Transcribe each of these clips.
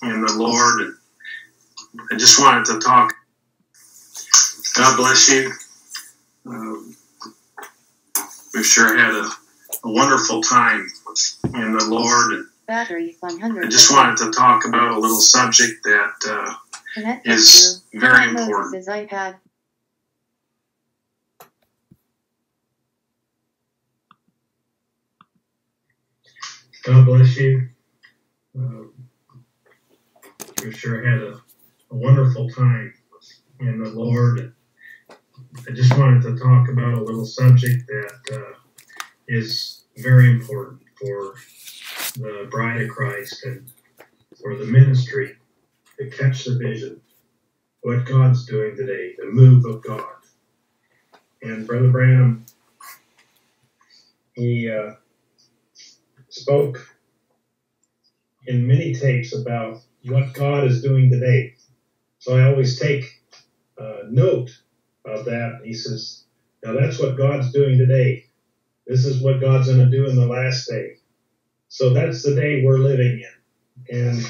in the Lord. And I just wanted to talk. God bless you. We've sure had a wonderful time in the Lord. And Battery 100. I just wanted to talk about a little subject that is very important. Moses' iPad. God bless you. We sure had a wonderful time in the Lord. I just wanted to talk about a little subject that is very important for the bride of Christ and for the ministry to catch the vision, what God's doing today, the move of God. And Brother Branham, he spoke in many tapes about what God is doing today. So I always take note of that. He says, now that's what God's doing today. This is what God's going to do in the last day. So that's the day we're living in. And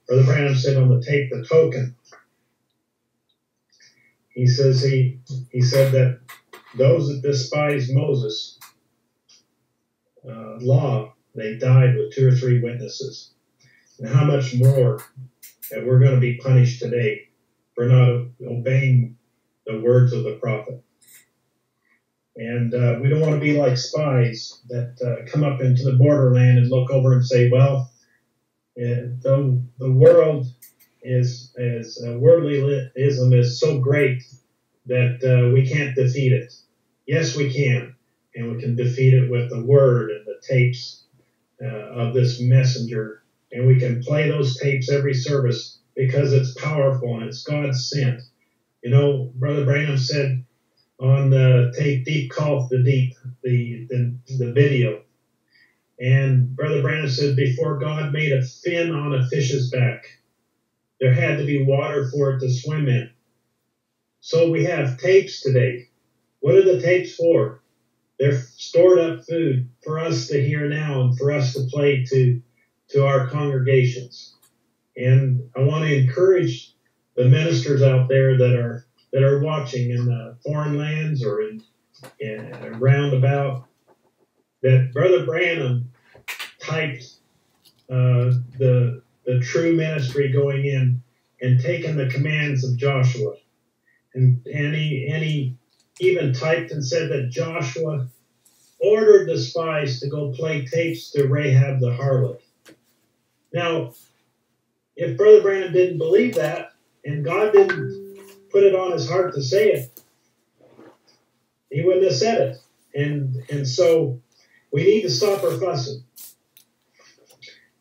Brother Branham said on the tape, the token. He says he said that those that despised Moses' law, they died with 2 or 3 witnesses. And how much more that we're going to be punished today for not obeying the words of the prophet. And we don't want to be like spies that come up into the borderland and look over and say, well, the world is worldlyism is so great that we can't defeat it. Yes, we can. And we can defeat it with the word and the tapes of this messenger. And we can play those tapes every service because it's powerful and it's God sent. You know, Brother Branham said on the tape, Deep Call to Deep, the video. And Brother Branham said before God made a fin on a fish's back, there had to be water for it to swim in. So we have tapes today. What are the tapes for? They're stored up food for us to hear now and for us to play to our congregations. And I want to encourage the ministers out there that are watching in the foreign lands or in roundabout, that Brother Branham typed the true ministry going in and taken the commands of Joshua. And he even typed and said that Joshua ordered the spies to go play tapes to Rahab the harlot. Now, if Brother Branham didn't believe that, and God didn't put it on his heart to say it, he wouldn't have said it. And so we need to stop our fussing.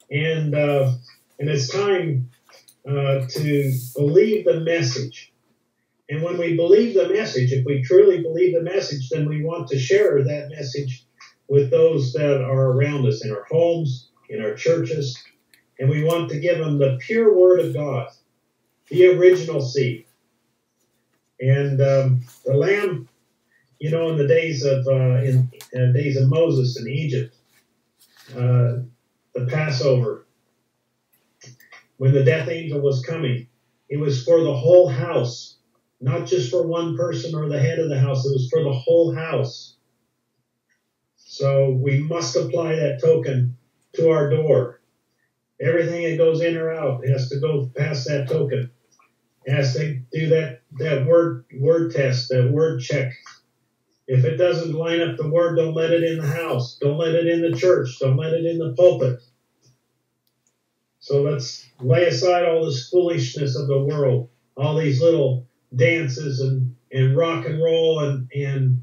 And it's time to believe the message. And when we believe the message, if we truly believe the message, then we want to share that message with those that are around us in our homes, in our churches. And we want to give them the pure word of God, the original seed. And the lamb, you know, in the days of Moses in Egypt, the Passover, when the death angel was coming, it was for the whole house. Not just for one person or the head of the house. It was for the whole house. So we must apply that token to our door. Everything that goes in or out has to go past that token. It has to do that word test, that word check. If it doesn't line up the word, don't let it in the house. Don't let it in the church. Don't let it in the pulpit. So let's lay aside all this foolishness of the world, all these little dances and rock and roll and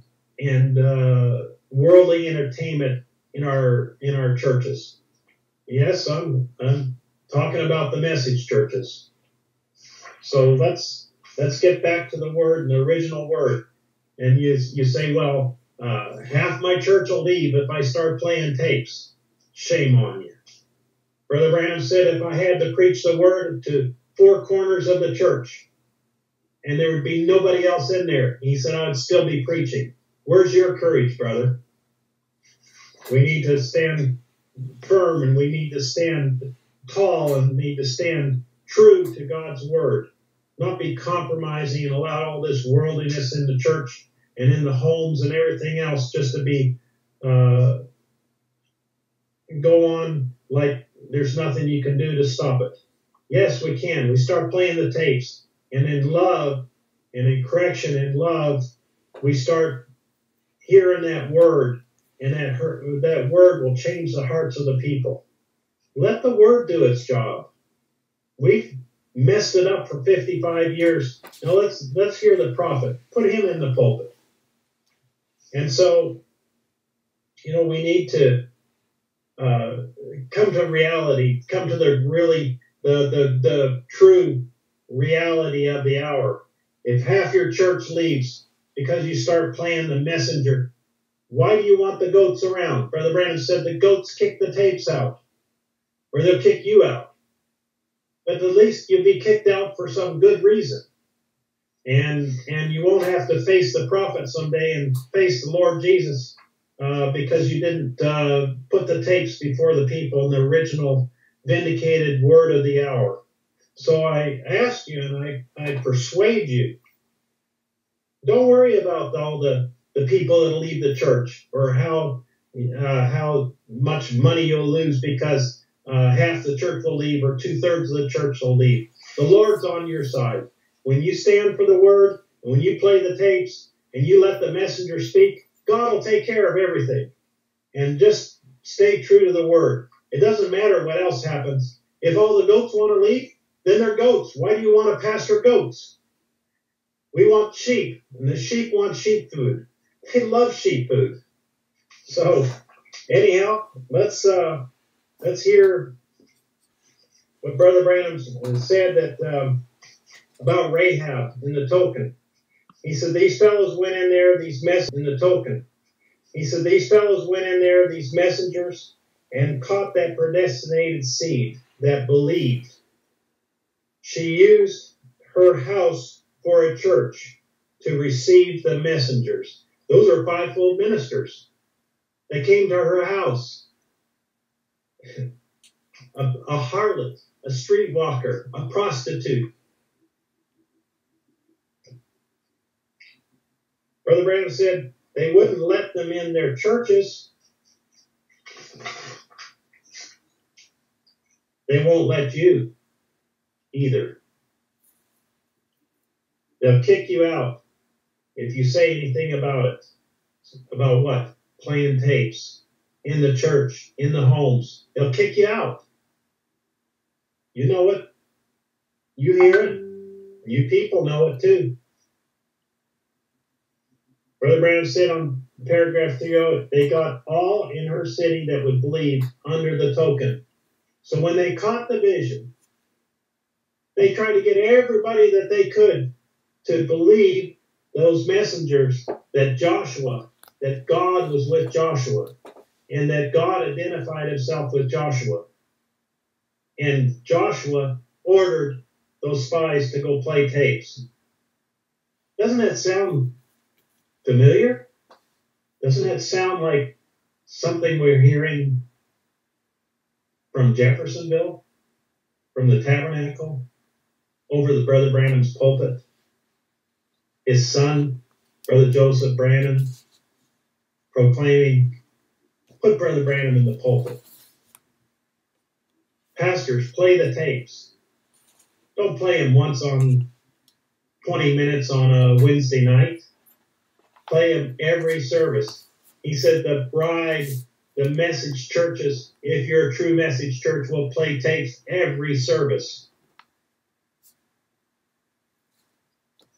worldly entertainment in our churches. Yes, I'm talking about the message churches. So let's get back to the word and the original word. And you say, well, half my church will leave if I start playing tapes. Shame on you. Brother Branham said if I had to preach the word to 4 corners of the church, and there would be nobody else in there, he said I would still be preaching. Where's your courage, brother? We need to stand firm, and we need to stand tall and need to stand true to God's word, not be compromising and allow all this worldliness in the church and in the homes and everything else just to be go on like there's nothing you can do to stop it. Yes, we can. We start playing the tapes, and in love and in correction and love, we start hearing that word, and that word will change the hearts of the people. Let the word do its job. We've messed it up for 55 years. Now let's hear the prophet. Put him in the pulpit. And so, we need to come to reality, come to the true reality of the hour. If half your church leaves because you start playing the messenger, why do you want the goats around? Brother Branham said the goats kick the tapes out, or they'll kick you out. But at least you'll be kicked out for some good reason. And you won't have to face the prophet someday and face the Lord Jesus because you didn't put the tapes before the people in the original vindicated word of the hour. So I ask you and I persuade you, don't worry about all the people that leave the church or how much money you'll lose because half the church will leave or 2/3 of the church will leave. The Lord's on your side. When you stand for the word, and when you play the tapes, and you let the messenger speak, God will take care of everything. And just stay true to the word. It doesn't matter what else happens. If all the goats want to leave, then they're goats. Why do you want to pastor goats? We want sheep, and the sheep want sheep food. They love sheep food. So, anyhow, let's hear what Brother Branham said that about Rahab in the token. He said these fellows went in there, these messengers in the token. He said these fellows went in there, these messengers, and caught that predestinated seed that believed. She used her house for a church to receive the messengers. Those are fivefold ministers that came to her house. A harlot, a streetwalker, a prostitute. Brother Branham said they wouldn't let them in their churches. They won't let you either. They'll kick you out if you say anything about it. About what? Playing tapes in the church, in the homes. They'll kick you out. You know it. You hear it. You people know it too. Brother Branham said on paragraph 3, they got all in her city that would believe under the token. So when they caught the vision, they tried to get everybody that they could to believe those messengers that God was with Joshua, and that God identified himself with Joshua. And Joshua ordered those spies to go play tapes. Doesn't that sound familiar? Doesn't that sound like something we're hearing from Jeffersonville, from the tabernacle, over the Brother Branham's pulpit? His son, Brother Joseph Branham, proclaiming, put Brother Branham in the pulpit. Pastors, play the tapes. Don't play them once on 20 minutes on a Wednesday night. Play them every service. He said the bride, the message churches, if you're a true message church, will play tapes every service.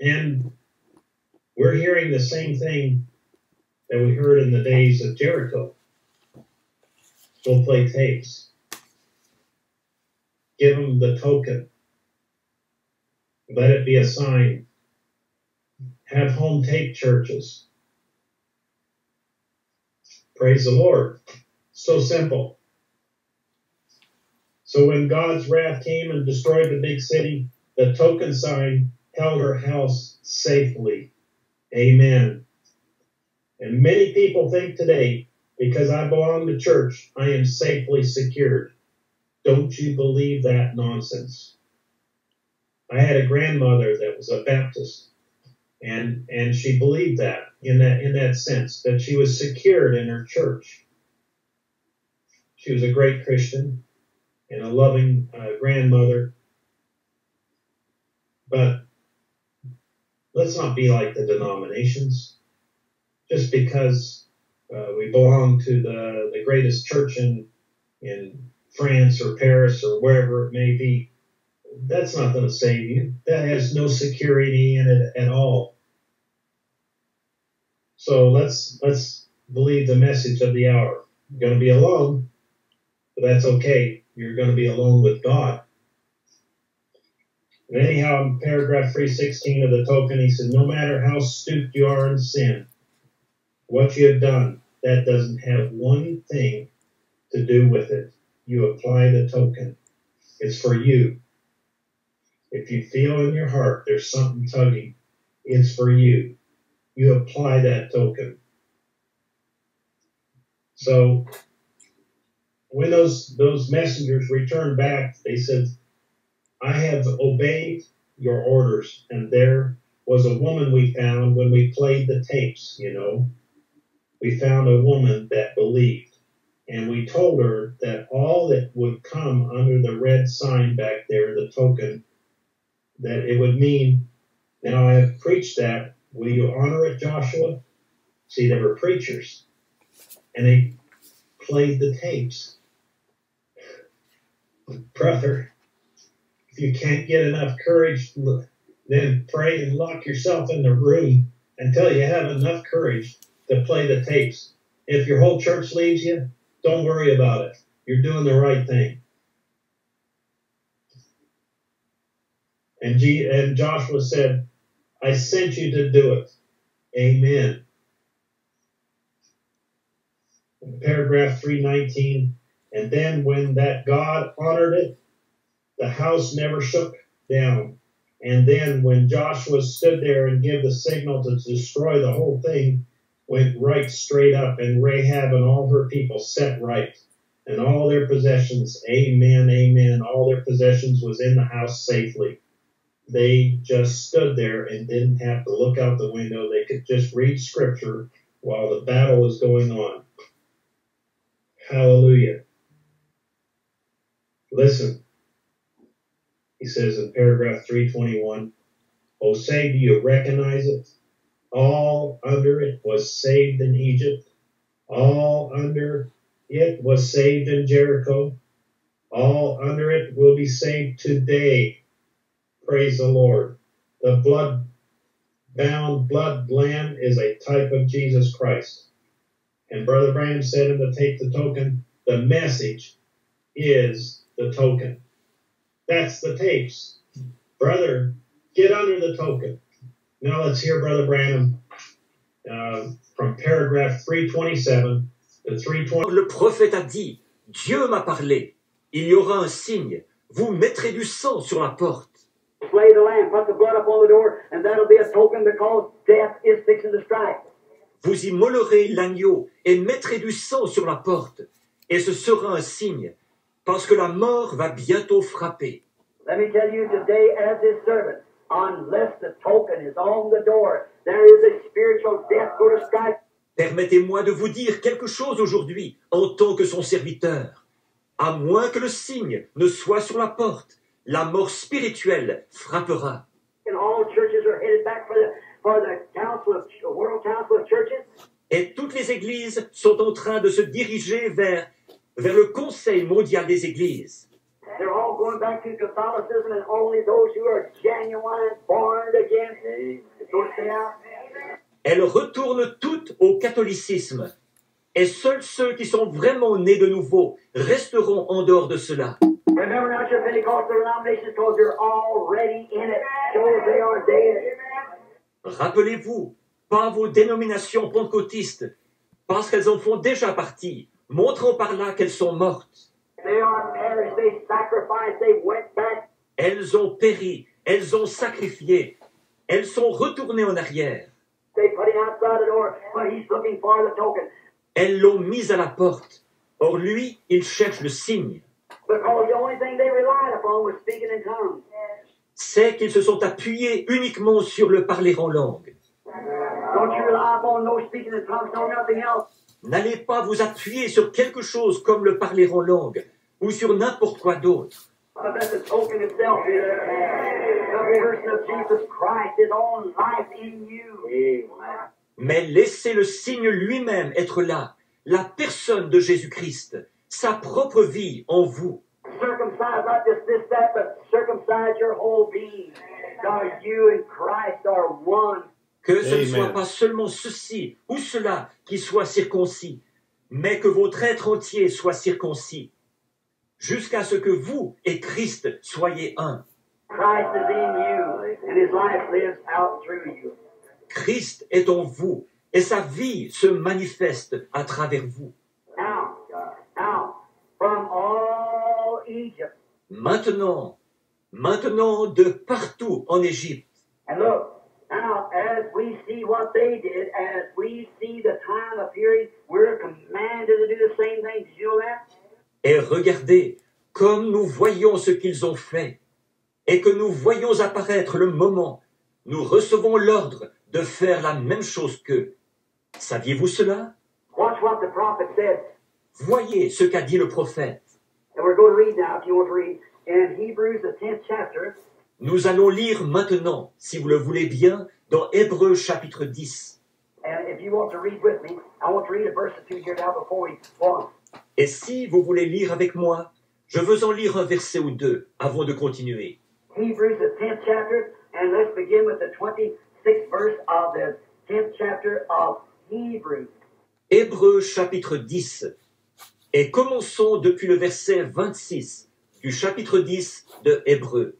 And we're hearing the same thing that we heard in the days of Jericho. Go play tapes. Give them the token. Let it be a sign. Have home tape churches. Praise the Lord. So simple. So when God's wrath came and destroyed the big city, the token sign held her house safely. Amen. And many people think today, because I belong to church, I am safely secured. Don't you believe that nonsense? I had a grandmother that was a Baptist, and she believed that in that sense, that she was secured in her church. She was a great Christian and a loving grandmother. But let's not be like the denominations. Just because we belong to the greatest church in France or Paris or wherever it may be, that's not going to save you. That has no security in it at all. So let's believe the message of the hour. You're going to be alone, but that's okay. You're going to be alone with God. And anyhow, in paragraph 316 of the token, he says, no matter how stooped you are in sin, what you have done, that doesn't have one thing to do with it. You apply the token. It's for you. If you feel in your heart there's something tugging, it's for you. You apply that token. So when those messengers returned back, they said, I have obeyed your orders. And there was a woman we found when we played the tapes, you know. We found a woman that believed. And we told her that all that would come under the red sign back there, the token, that it would mean, now I have preached that. Will you honor it, Joshua? See, they were preachers. And they played the tapes. Brother, if you can't get enough courage, then pray and lock yourself in the room until you have enough courage to play the tapes. If your whole church leaves you, don't worry about it. You're doing the right thing. And Joshua said, I sent you to do it. Amen. In paragraph 319, and then when that God honored it, the house never shook down. And then when Joshua stood there and gave the signal to destroy the whole thing, went right straight up, and Rahab and all her people set right. And all their possessions, amen, amen, all their possessions was in the house safely. They just stood there and didn't have to look out the window. They could just read scripture while the battle was going on. Hallelujah. Listen, he says in paragraph 321, oh, say, do you recognize it? All under it was saved in Egypt. All under it was saved in Jericho. All under it will be saved today. Praise the Lord. The blood-bound blood lamb is a type of Jesus Christ. And Brother Branham said in the Take the Token, the message is the token. That's the tapes. Brother, get under the token. Now let's hear Brother Branham from paragraph 327 to 320. Le prophète a dit, Dieu m'a parlé, il y aura un signe, vous mettrez du sang sur la porte. Slay the lamb, put the blood upon the door, and that'll be a token because death is fixing to strike. Vous immolerez l'agneau et mettrez du sang sur la porte, et ce sera un signe, parce que la mort va bientôt frapper. Let me tell you today as his servant, unless the token is on the door, there is a spiritual death going to strike. Permettez-moi de vous dire quelque chose aujourd'hui, en tant que son serviteur. À moins que le signe ne soit sur la porte, la mort spirituelle frappera. And all churches are headed back for the World Council of Churches. Et toutes les églises sont en train de se diriger vers le Conseil mondial des églises. They're all going back to Catholicism, and only those who are genuine, born again, don't stay out. Elles retournent toutes au catholicisme. Et seuls ceux qui sont vraiment nés de nouveau resteront en dehors de cela. Remember not your Pentecostal denominations, because they're already in it, so they are dead. Rappelez-vous, pas vos dénominations pentecôtistes, parce qu'elles en font déjà partie, montrant par là qu'elles sont mortes. They are perished, they sacrificed, they went back. Elles ont péri, elles ont sacrifié, elles sont retournées en arrière. They put him outside the door, but he's looking for the token. Elles l'ont mis à la porte. Or lui, il cherche le signe. Because the only thing they relied upon was speaking in tongues. C'est qu'ils se sont appuyés uniquement sur le parler en langue. Don't you rely upon no speaking in tongues, no nothing else. N'allez pas vous appuyer sur quelque chose comme le parler en langue ou sur n'importe quoi d'autre. But that's a token itself. The person of Jesus Christ, His own life in you. Mais laissez le signe lui-même être là, la personne de Jésus-Christ, sa propre vie en vous. Circumcise not just this, that, but circumcise your whole being. Because you and Christ are one. Que ce ne Amen. soit pas seulement ceci ou cela qui soit circoncis, mais que votre être entier soit circoncis, jusqu'à ce que vous et Christ soyez un. Christ is in you, and His life lives out through you. Christ est en vous et sa vie se manifeste à travers vous. Now, from all Egypt, Maintenant de partout en Égypte. and look, now as we see what they did, as we see the time appearing, we're commanded to do the same thing. Did you know that? Et regardez, comme nous voyons ce qu'ils ont fait, et que nous voyons apparaître le moment, nous recevons l'ordre de faire la même chose qu'eux. Saviez-vous cela? Watch what the prophet said. Voyez ce qu'a dit le prophète. And we're going to read now, if you want to read, in Hebrews, the 10th chapter, Nous allons lire maintenant, si vous le voulez bien, dans Hébreux chapitre 10. and if you want to read with me, I want to read a verse or two here now before we go on. Et si vous voulez lire avec moi, je veux en lire un verset ou deux avant de continuer. Hebrews, the 10th chapter, and let's begin with the 26th verse of the 10th chapter of Hebrews. Hébreux chapitre 10. Et commençons depuis le verset 26 du chapitre 10 de Hébreux.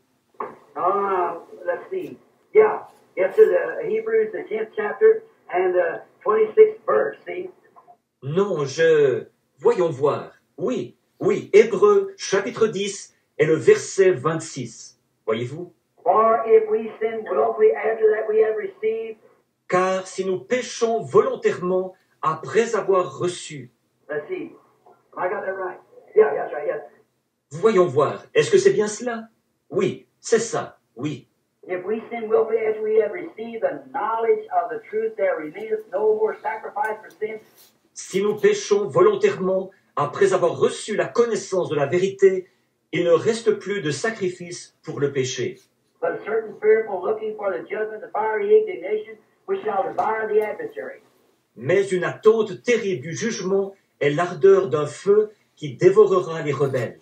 Let's see. Yeah, yes, to the Hebrews, the 10th chapter, and the 26th verse, see? Non, Voyons voir. Oui, Hébreux chapitre 10 et le verset 26. Voyez-vous? For if we sin willfully after that we have received, Car si nous péchons volontairement après avoir reçu. let's see. Have I got that right? Yeah, that's right, yes. Voyons voir. Est-ce que c'est bien cela? Oui, c'est ça. Oui. If we sin willfully after we have received the knowledge of the truth, there remaineth no more sacrifice for sin, Si nous péchons volontairement après avoir reçu la connaissance de la vérité, il ne reste plus de sacrifice pour le péché, but a certain fearful looking for the judgment, the fiery indignation, which shall devour the adversary. mais une attente terrible du jugement est l'ardeur d'un feu qui dévorera les rebelles.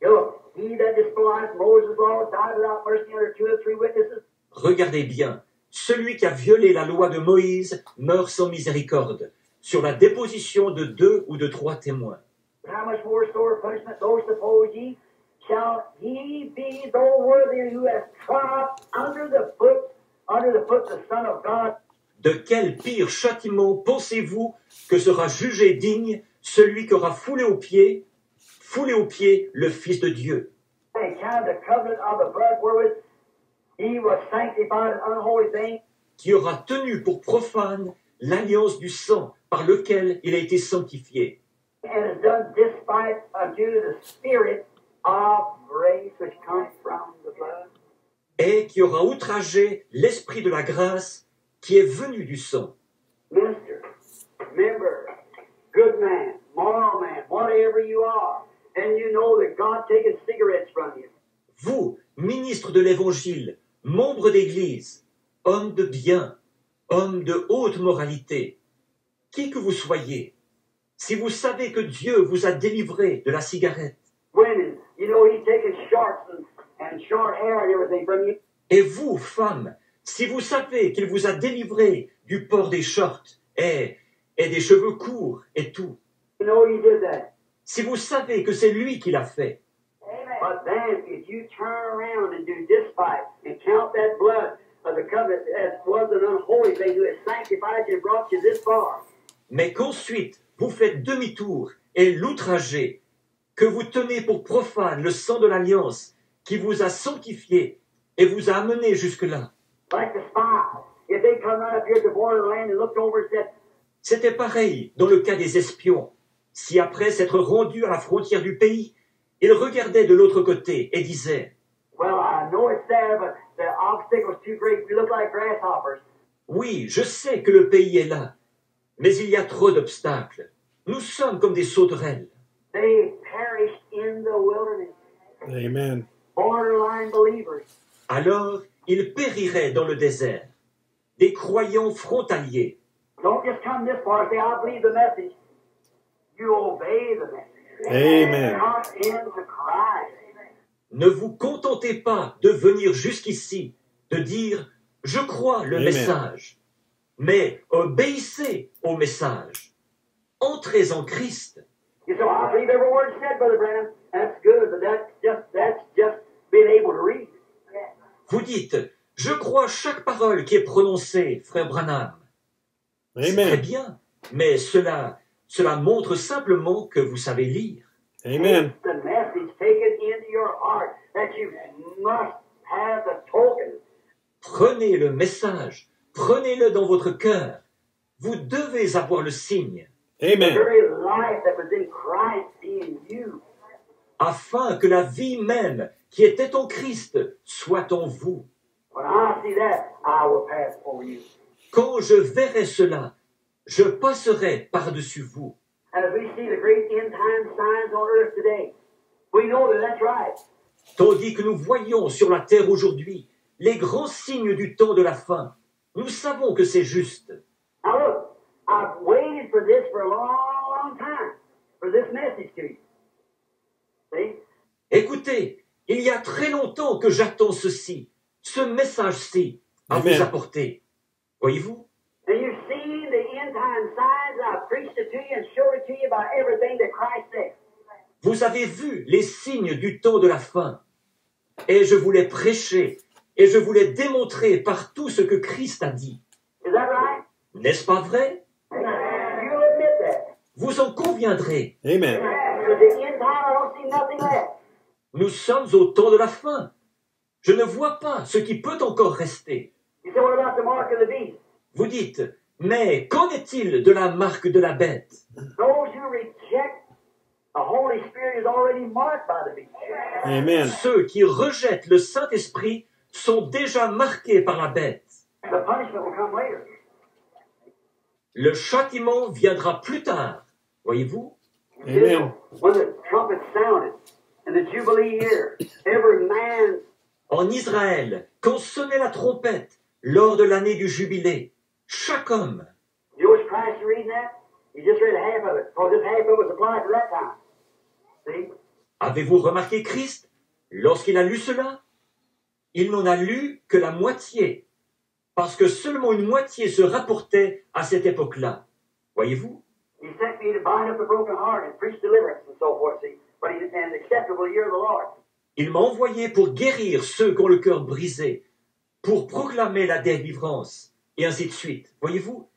Look, he that despised Moses' law died without mercy under 2 or 3 witnesses. Regardez bien, celui qui a violé la loi de Moïse meurt sans miséricorde, sur la déposition de 2 ou de 3 témoins. How much more sore punishment, though suppose ye, shall he be, though worthy, who has trod under the foot the Son of God? De quel pire châtiment pensez-vous que sera jugé digne celui qui aura foulé aux pieds le Fils de Dieu, And counted the covenant of the blood wherewith he was sanctified an unholy thing, qui aura tenu pour profane l'alliance du sang par lequel il a été sanctifié, and has done despite unto the Spirit of grace which comes from the blood. et qui aura outragé l'esprit de la grâce qui est venu du sang. Minister, member, good man, moral man, whatever you are, and you know that God taking cigarettes from you. Vous, ministre de l'Évangile, membre d'Église, homme de bien, homme de haute moralité, qui que vous soyez, si vous savez que Dieu vous a délivré de la cigarette, Women, you know he's taking shorts and short hair and everything from you. et vous, femmes, si vous savez qu'il vous a délivré du port des shorts et des cheveux courts et tout, You know he did that. si vous savez que c'est lui qui l'a fait, But then if you turn around and do despite and count that blood of the covenant as was an unholy thing who has sanctified you and brought you this far, mais qu'ensuite vous faites demi-tour et l'outragez, que vous tenez pour profane le sang de l'alliance qui vous a sanctifié et vous a amené jusque-là. like the spies, if they come right up here at the border of the land and looked over and said, C'était pareil dans le cas des espions. Si après s'être rendus à la frontière du pays, Il regardait de l'autre côté et disait, Well, I know it's there, but the obstacle's too great. We look like grasshoppers. oui, je sais que le pays est là, mais il y a trop d'obstacles. Nous sommes comme des sauterelles. They perished in the wilderness. Amen. Borderline believers. Alors, ils périraient dans le désert. Des croyants frontaliers. Don't just come this far and say, I believe the message. You obey the message. Amen. Come into Christ. Ne vous contentez pas de venir jusqu'ici, de dire « Je crois le Amen. message », mais obéissez au message. Entrez en Christ. You say, well, I believe every word said, Brother Branham. That's good, but that's just being able to read. Vous dites « Je crois chaque parole qui est prononcée, frère Branham ». C'est très Amen. bien, mais cela montre simplement que vous savez lire. Amen. The message, take it into your heart that you must have the token. Prenez le message, prenez-le dans votre cœur. Vous devez avoir le signe, The Amen. very life that was in Christ be in you. afin que la vie même qui était en Christ soit en vous. When I see that, I will pass over you. Quand je verrai cela, je passerai par-dessus vous. And as we see the great end time signs on earth today, we know that that's right. Tandis que nous voyons sur la terre aujourd'hui les grands signes du temps de la fin, nous savons que c'est juste. Now look, I've waited for this for a long, long time, for this message to you. See? Écoutez, il y a très longtemps que j'attends ceci, ce message-ci, à Amen. vous apporter. Voyez-vous? And you've seen the end time signs, and I've preached it to you and showed it to you about everything that Christ said. Vous avez vu les signes du temps de la fin, et je vous l'ai prêché, et je vous l'ai démontré par tout ce que Christ a dit. Is that right? N'est-ce pas vrai? You'll admit that. Vous en conviendrez. Amen. Because the end time, I don't see nothing left. Nous sommes au temps de la fin. Je ne vois pas ce qui peut encore rester. You say, what about the mark of the beast? Vous dites, mais qu'en est-il de la marque de la bête? Those who reject the Holy Spirit is already marked by the beast. Amen. Ceux qui rejettent le Saint-Esprit sont déjà marqués par la bête. The punishment will come later. Le châtiment viendra plus tard. Voyez-vous? Amen. When the trumpet sounded in the Jubilee year, every man, En Israël, quand sonnait la trompette lors de l'année du jubilé, chaque homme, you know what's Christ reading that? He just read half of it, because this half of it was applied to that time. See? avez-vous remarqué Christ lorsqu'il a lu cela? Il n'en a lu que la moitié, parce que seulement une moitié se rapportait à cette époque-là. Voyez-vous? He sent me to bind up the broken heart and preach deliverance and so forth, see? But he, and the acceptable year of the Lord. Il m'a envoyé pour guérir ceux qui ont le cœur brisé, pour proclamer la délivrance, et ainsi de suite. Voyez-vous?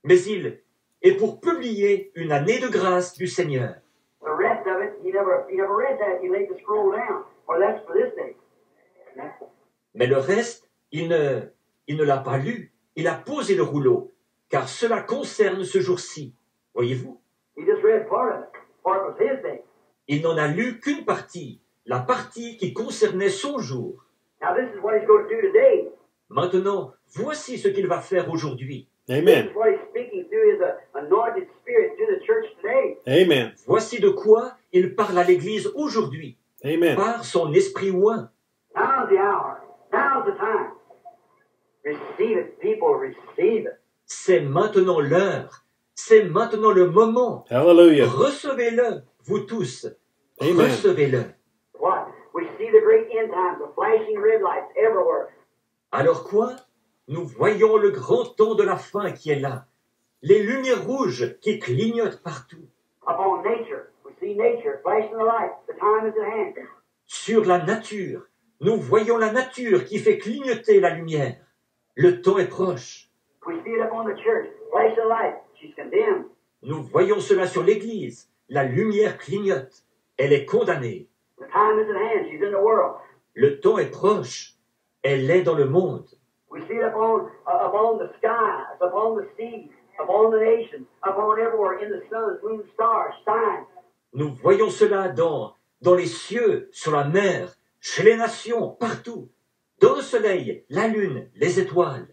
Mais et pour publier une année de grâce du Seigneur. The rest of it, he never read that. He laid the scroll down. Or that's for this day. Mais le reste, il ne l'a pas lu. Il a posé le rouleau, car cela concerne ce jour-ci. Voyez-vous? He just read part of it. For it was his day. Il n'en a lu qu'une partie, la partie qui concernait son jour. Now this is what he's going to do today. Maintenant, voici ce qu'il va faire aujourd'hui. This Amen. is what he's speaking through his anointed spirit to the church today. Amen. Voici de quoi il parle à l'Église aujourd'hui, Amen. par son esprit oint. Now's the hour. Now's the time. Receive it, people. Receive it. C'est maintenant l'heure. C'est maintenant le moment. Hallelujah. Recevez-le, vous tous. Amen. Recevez-le. What? We see the great end times, the flashing red lights everywhere. Alors quoi? Nous voyons le grand temps de la fin qui est là. Les lumières rouges qui clignotent partout. Upon nature, we see nature flashing the light. The time is at hand. Sur la nature, nous voyons la nature qui fait clignoter la lumière. Le temps est proche. We see it upon the church, flashing the light. She's condemned. Nous voyons cela sur l'Église. La lumière clignote. Elle est condamnée. The time is at hand. She's in the world. Le temps est proche. Elle est dans le monde. We see it upon the skies, upon the seas, upon the nations, upon everywhere in the sun, moon, stars, signs. Nous voyons cela dans dans les cieux, sur la mer, chez les nations, partout, dans le soleil, la lune, les étoiles,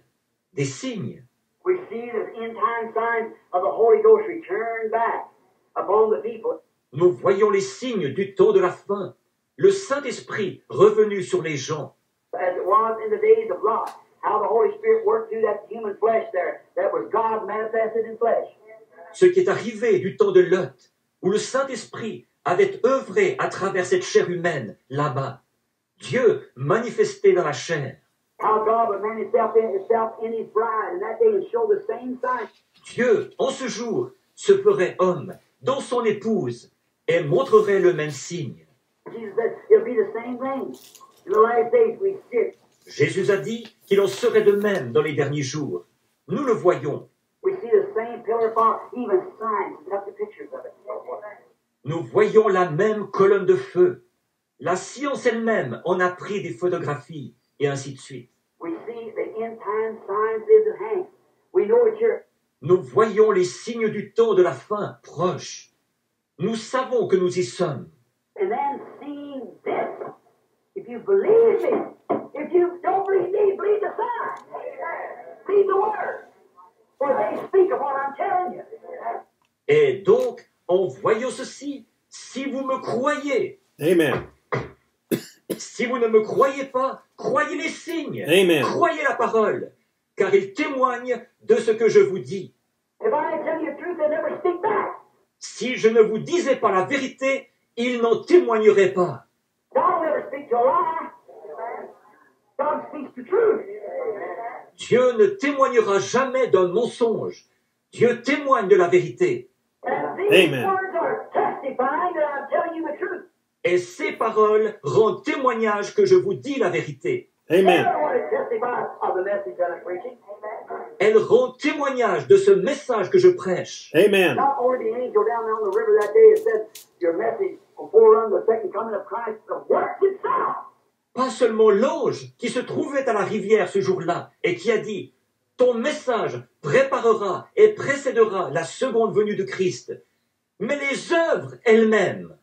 des signes. We see the end time signs of the Holy Ghost return back upon the people. Nous voyons les signes du temps de la fin, le Saint-Esprit revenu sur les gens, As it was in the days of Lot, how the Holy Spirit worked through that human flesh there, that was God manifested in flesh. ce qui est arrivé du temps de Lot, où le Saint-Esprit avait œuvré à travers cette chair humaine, là-bas. Dieu manifesté dans la chair. How God would manifest himself in his bride in that day and show the same sign. Dieu, en ce jour, se ferait homme dans son épouse et montrerait le même signe. Jesus said it'll be the same thing. In the last days we see it. Jésus a dit qu'il en serait de même dans les derniers jours. Nous le voyons. We see the same pillar of fire, even signs, and took the pictures of it. Nous voyons la même colonne de feu. La science elle-même en a pris des photographies et ainsi de suite. We see the end time signs is at hand. We know it's here. Nous voyons les signes du temps de la fin proches. Nous savons que nous y sommes. And then seeing this, if you believe me, if you don't believe me, believe the sign. Believe the word. For they speak of what I'm telling you. Et donc, en voyant ceci, si vous me croyez, Amen. si vous ne me croyez pas, croyez les signes. Amen. Croyez la parole, car ils témoignent de ce que je vous dis. If I tell you the truth, they never speak back. Si je ne vous disais pas la vérité, ils n'en témoigneraient pas. God never speaks to a lie. God speaks the truth. Dieu ne témoignera jamais d'un mensonge. Dieu témoigne de la vérité. And these Amen. words are testifying that I'm telling you the truth. Et ces paroles rendent témoignage que je vous dis la vérité. Amen. Everyone testifies of the message that I'm preaching. Elles rendent témoignage de ce message que je prêche. Amen. Not only the angel down there on the river that day that said, your message will forerun the second coming of Christ, the works itself. Pas seulement l'ange qui se trouvait à la rivière ce jour-là et qui a dit « Ton message préparera et précédera la seconde venue de Christ », mais les œuvres elles-mêmes.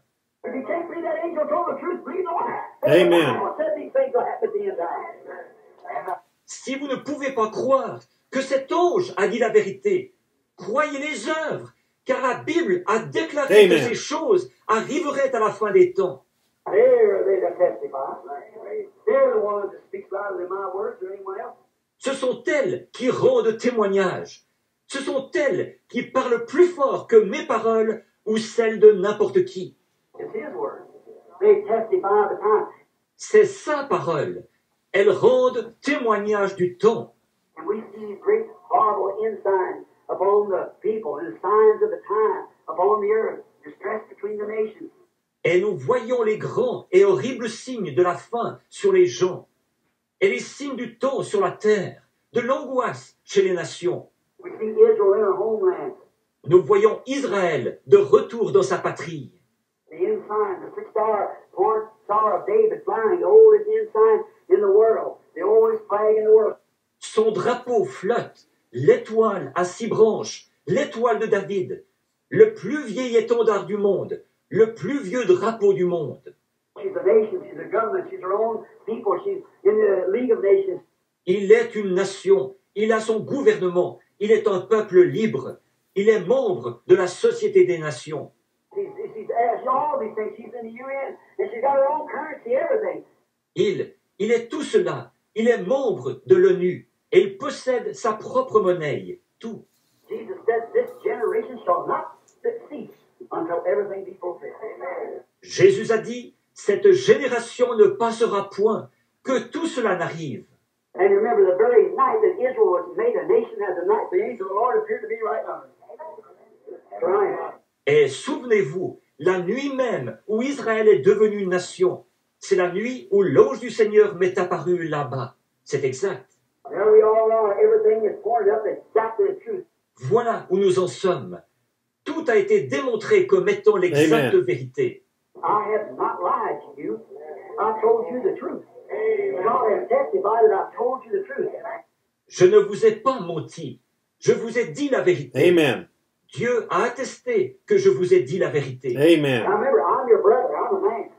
If you can't believe that angel told the truth, believe the word. Amen. The Bible said these things will happen at the end time. Si vous ne pouvez pas croire que cet ange a dit la vérité, croyez les œuvres, car la Bible a déclaré Amen. que ces choses arriveraient à la fin des temps. They're they that testify. They're the ones that speak louder than my words or anyone else. Ce sont elles qui rendent témoignage. Ce sont elles qui parlent plus fort que mes paroles ou celles de n'importe qui. It's his word. They testify of the time. C'est sa parole. Elles rendent témoignage du temps. And we see these great, horrible ensigns upon the people and signs of the time upon the earth, distress between the nations. Et nous voyons les grands et horribles signes de la fin sur les gens, et les signes du temps sur la terre, de l'angoisse chez les nations. We see Israel in her homeland. Nous voyons Israël de retour dans sa patrie. The ensign, the star of David flying, the oldest ensign in the world, the oldest flag in the world. Son drapeau flotte, l'étoile à 6 branches, l'étoile de David, le plus vieil étendard du monde, le plus vieux drapeau du monde. She's a nation, she's a government, she's her own people, she's in the League of Nations. Il est une nation, il a son gouvernement, il est un peuple libre, il est membre de la Société des Nations. She's all these things. She's in the UN, and she's got her own currency, everything. Il est tout cela, il est membre de l'ONU, et il possède sa propre monnaie, tout. Jesus said, this generation shall not cease until everything be fulfilled. Jésus a dit, cette génération ne passera point, que tout cela n'arrive. And remember, the very night that Israel was made a nation as a night, the angel of the Lord appeared to be right on it. Right. Et souvenez-vous, la nuit même où Israël est devenu une nation, c'est la nuit où l'ange du Seigneur m'est apparu là-bas. C'est exact. There we all are. Everything is pointed up exactly the truth. Voilà où nous en sommes. Tout a été démontré comme étant l'exacte Amen. vérité. I have not lied to you. I told you the truth. God has testified that I've told you the truth. Je ne vous ai pas menti. Je vous ai dit la vérité. Amen. Dieu a attesté que je vous ai dit la vérité. Amen. Now remember, I'm your brother. I'm a man.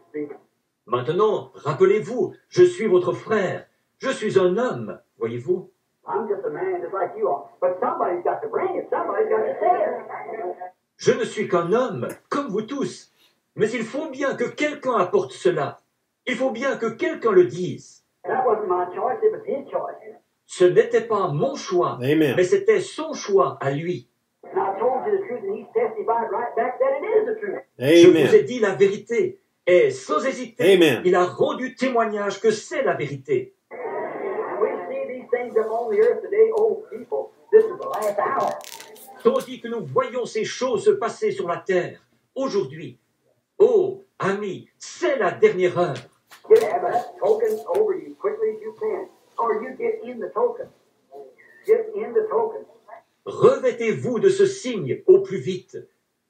Maintenant, rappelez-vous, je suis votre frère. Je suis un homme, voyez-vous. I'm just a man just like you are. But somebody's got to bring it. Somebody's got to say it. Je ne suis qu'un homme, comme vous tous. Mais il faut bien que quelqu'un apporte cela. Il faut bien que quelqu'un le dise. That wasn't my choice. It was his choice. Ce n'était pas mon choix, Amen. mais c'était son choix à lui. And I told you the truth, and he's testified right back that it is the truth. Je vous ai Amen. dit la vérité. Et sans hésiter, Amen. il a rendu témoignage que c'est la vérité. And we see these things up on the earth today. Oh, people, this is the last hour. Tandis que nous voyons ces choses se passer sur la terre, aujourd'hui. Oh, amis, c'est la dernière heure. Get that token over you quickly as you can, or you get in the token. Get in the token. Revêtez-vous de ce signe au plus vite.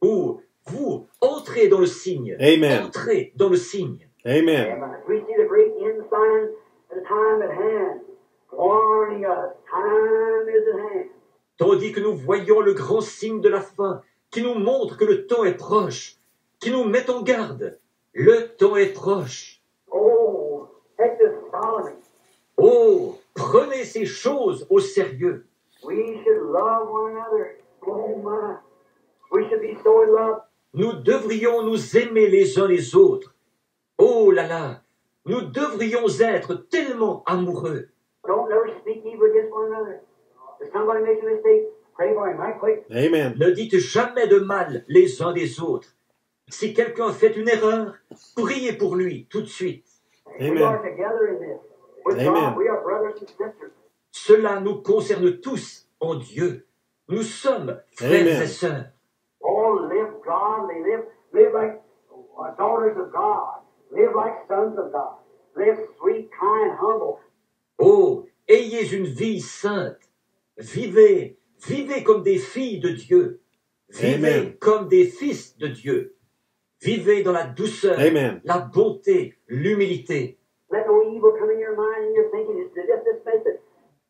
Ou vous, entrez dans le signe. Amen. Entrez dans le signe. Amen. Amen. We see the great end sign, the time at hand, warning us, time is at hand. Tandis que nous voyons le grand signe de la fin, qui nous montre que le temps est proche, qui nous met en garde. Le temps est proche. Oh, take this solemnly. Oh, prenez ces choses au sérieux. We should love one another. Oh my. We should be so in love. Nous devrions nous aimer les uns les autres. Oh là là, nous devrions être tellement amoureux. Don't never speak evil against one another. If somebody makes a mistake, pray for him right quick. Amen. Ne dites jamais de mal les uns des autres. Si quelqu'un fait une erreur, priez pour lui tout de suite. We Amen. are together in this. With Amen. God, we are brothers and sisters. Cela nous concerne tous en Dieu. Nous sommes frères Amen. et sœurs. Oh, live godly. Live like daughters of God. Live like sons of God. Live sweet, kind, humble. Oh, ayez une vie sainte. Vivez, vivez comme des filles de Dieu. Vivez Amen. comme des fils de Dieu. Vivez dans la douceur, Amen. la bonté, l'humilité. Let no evil come in your mind and your thinking. Just dismiss it.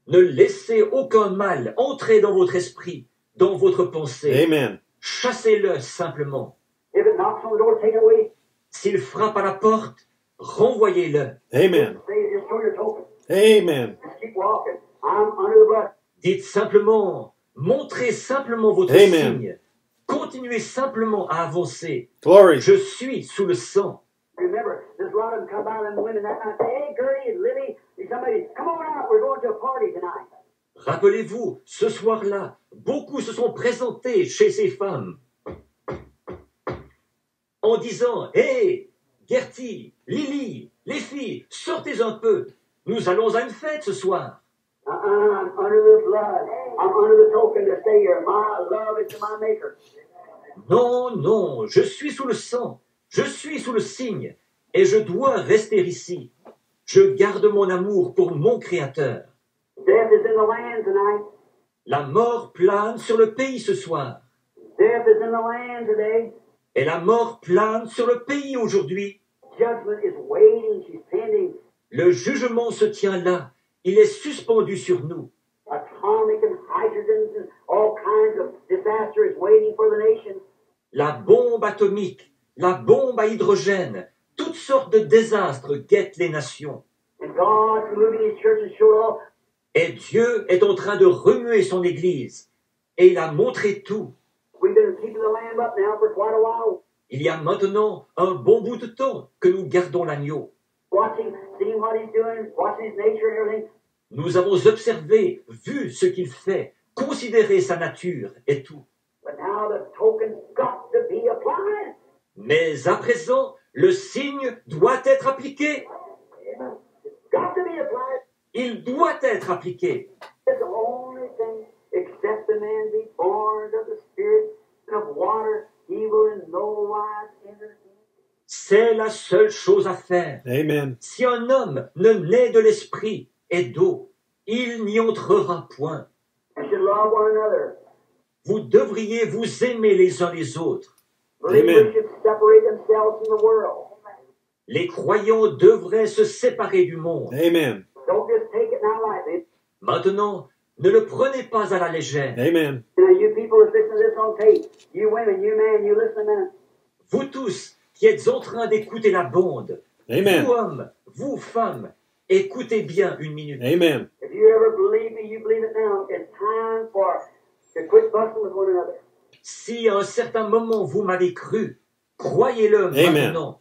Ne laissez aucun mal entrer dans votre esprit, dans votre pensée. Amen. Chassez-le simplement. If it knocks on the door, take it away. S'il frappe à la porte, renvoyez-le. Amen. Say, just show your token. Amen. Just keep walking. I'm under the blood. Dites simplement, montrez simplement votre Amen. signe. Continuez simplement à avancer. Glory. Je suis sous le sang. Remember, there's a lot of them come by, them women that night, say, hey, Gertie and Lily, and somebody, come on out, we're going to a party tonight. Rappelez-vous, ce soir-là, beaucoup se sont présentés chez ces femmes en disant « Hé, Gertie, Lily, les filles, sortez un peu. Nous allons à une fête ce soir. I'm under the blood. I'm under the token to stay here. My love is to my maker. » Non, non, je suis sous le sang. Je suis sous le signe. Et je dois rester ici. Je garde mon amour pour mon Créateur. Death is in the land tonight. La mort plane sur le pays ce soir. Death is in the land today. Et la mort plane sur le pays aujourd'hui. Judgment is waiting. She's pending. Le jugement se tient là. Il est suspendu sur nous. Atomic and hydrogens and all kinds of disaster is waiting for the nation. La bombe atomique, la bombe à hydrogène, toutes sortes de désastres guettent les nations. And God's moving His church and showed all. Et Dieu est en train de remuer son Église. Et il a montré tout. We've been keeping the lamb up now for quite a while. Il y a maintenant un bon bout de temps que nous gardons l'agneau. Watching, seeing what He's doing, watching His nature and everything. Nous avons observé, vu ce qu'il fait, considéré sa nature et tout. But now the token's got to be applied. Mais à présent, le signe doit être appliqué. Amen. It's got to be applied. Il doit être appliqué. It's the only thing, except the man be born of the Spirit and of water, he will in no wise enter in. C'est la seule chose à faire. Amen. Si un homme ne naît de l'esprit et d'eau, il n'y entrera point. You should love one another. Vous devriez vous aimer les uns les autres. Believers Amen. should separate themselves from the world. Les croyants devraient se séparer du monde. Amen. Don't just take it now lightly. Maintenant, ne le prenez pas à la légère. Amen. You know, you people that's listening to this on tape, you women, you men, you listen a minute. Vous tous qui êtes en train d'écouter la bande, Amen. Vous hommes, vous femmes, écoutez bien une minute. Amen. If you ever believe me, you believe it now. It's time to quit busting with one another. Si à un certain moment vous m'avez cru, croyez-le Amen. maintenant.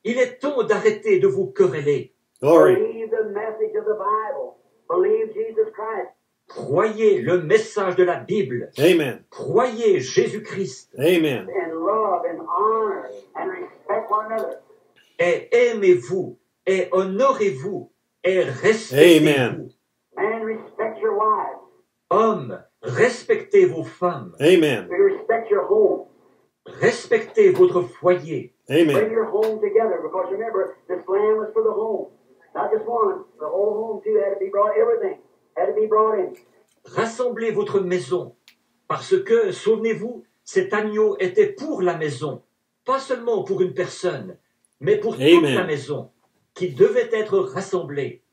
Il est temps d'arrêter de vous quereller. Glory. Believe the message of the Bible. Believe Jesus Christ. Croyez le message de la Bible. Amen. Croyez Jésus-Christ. Amen. And love and honor and respect one another. Et aimez-vous, et honorez-vous, et respectez-vous. Amen. Man, respect your wives. Hommes, respectez vos femmes. Amen. Respect your home. Respectez votre foyer. Bring Amen. your home together, because remember, this land was for the home. Not just one. The whole home too had to be brought, everything had to be brought in. Rassemblez votre maison. Parce que, souvenez-vous, cet agneau était pour la maison. Pas seulement pour une personne, mais pour toute Amen. la maison, qui devait être rassemblée.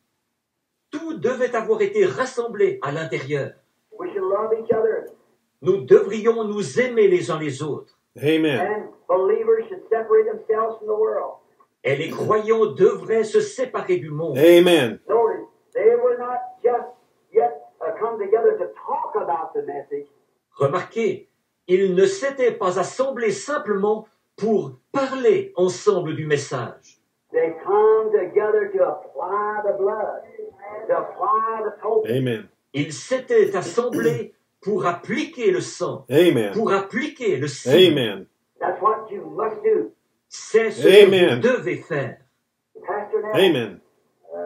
Tout devait avoir été rassemblé à l'intérieur. We should love each other. Nous devrions nous aimer les uns les autres. Amen. And believers should separate themselves from the world. Et les croyants devraient se séparer du monde. Amen. Notice, they were not just yet come together to talk about the message. Remarquez, ils ne s'étaient pas assemblés simplement pour parler ensemble du message. They come together to apply the blood, to apply the token. Amen. Ils s'étaient assemblés pour appliquer le sang, Amen. pour appliquer le signe. Amen. That's what you must do. C'est ce que Amen. vous devez faire. Pastor Neville, Amen.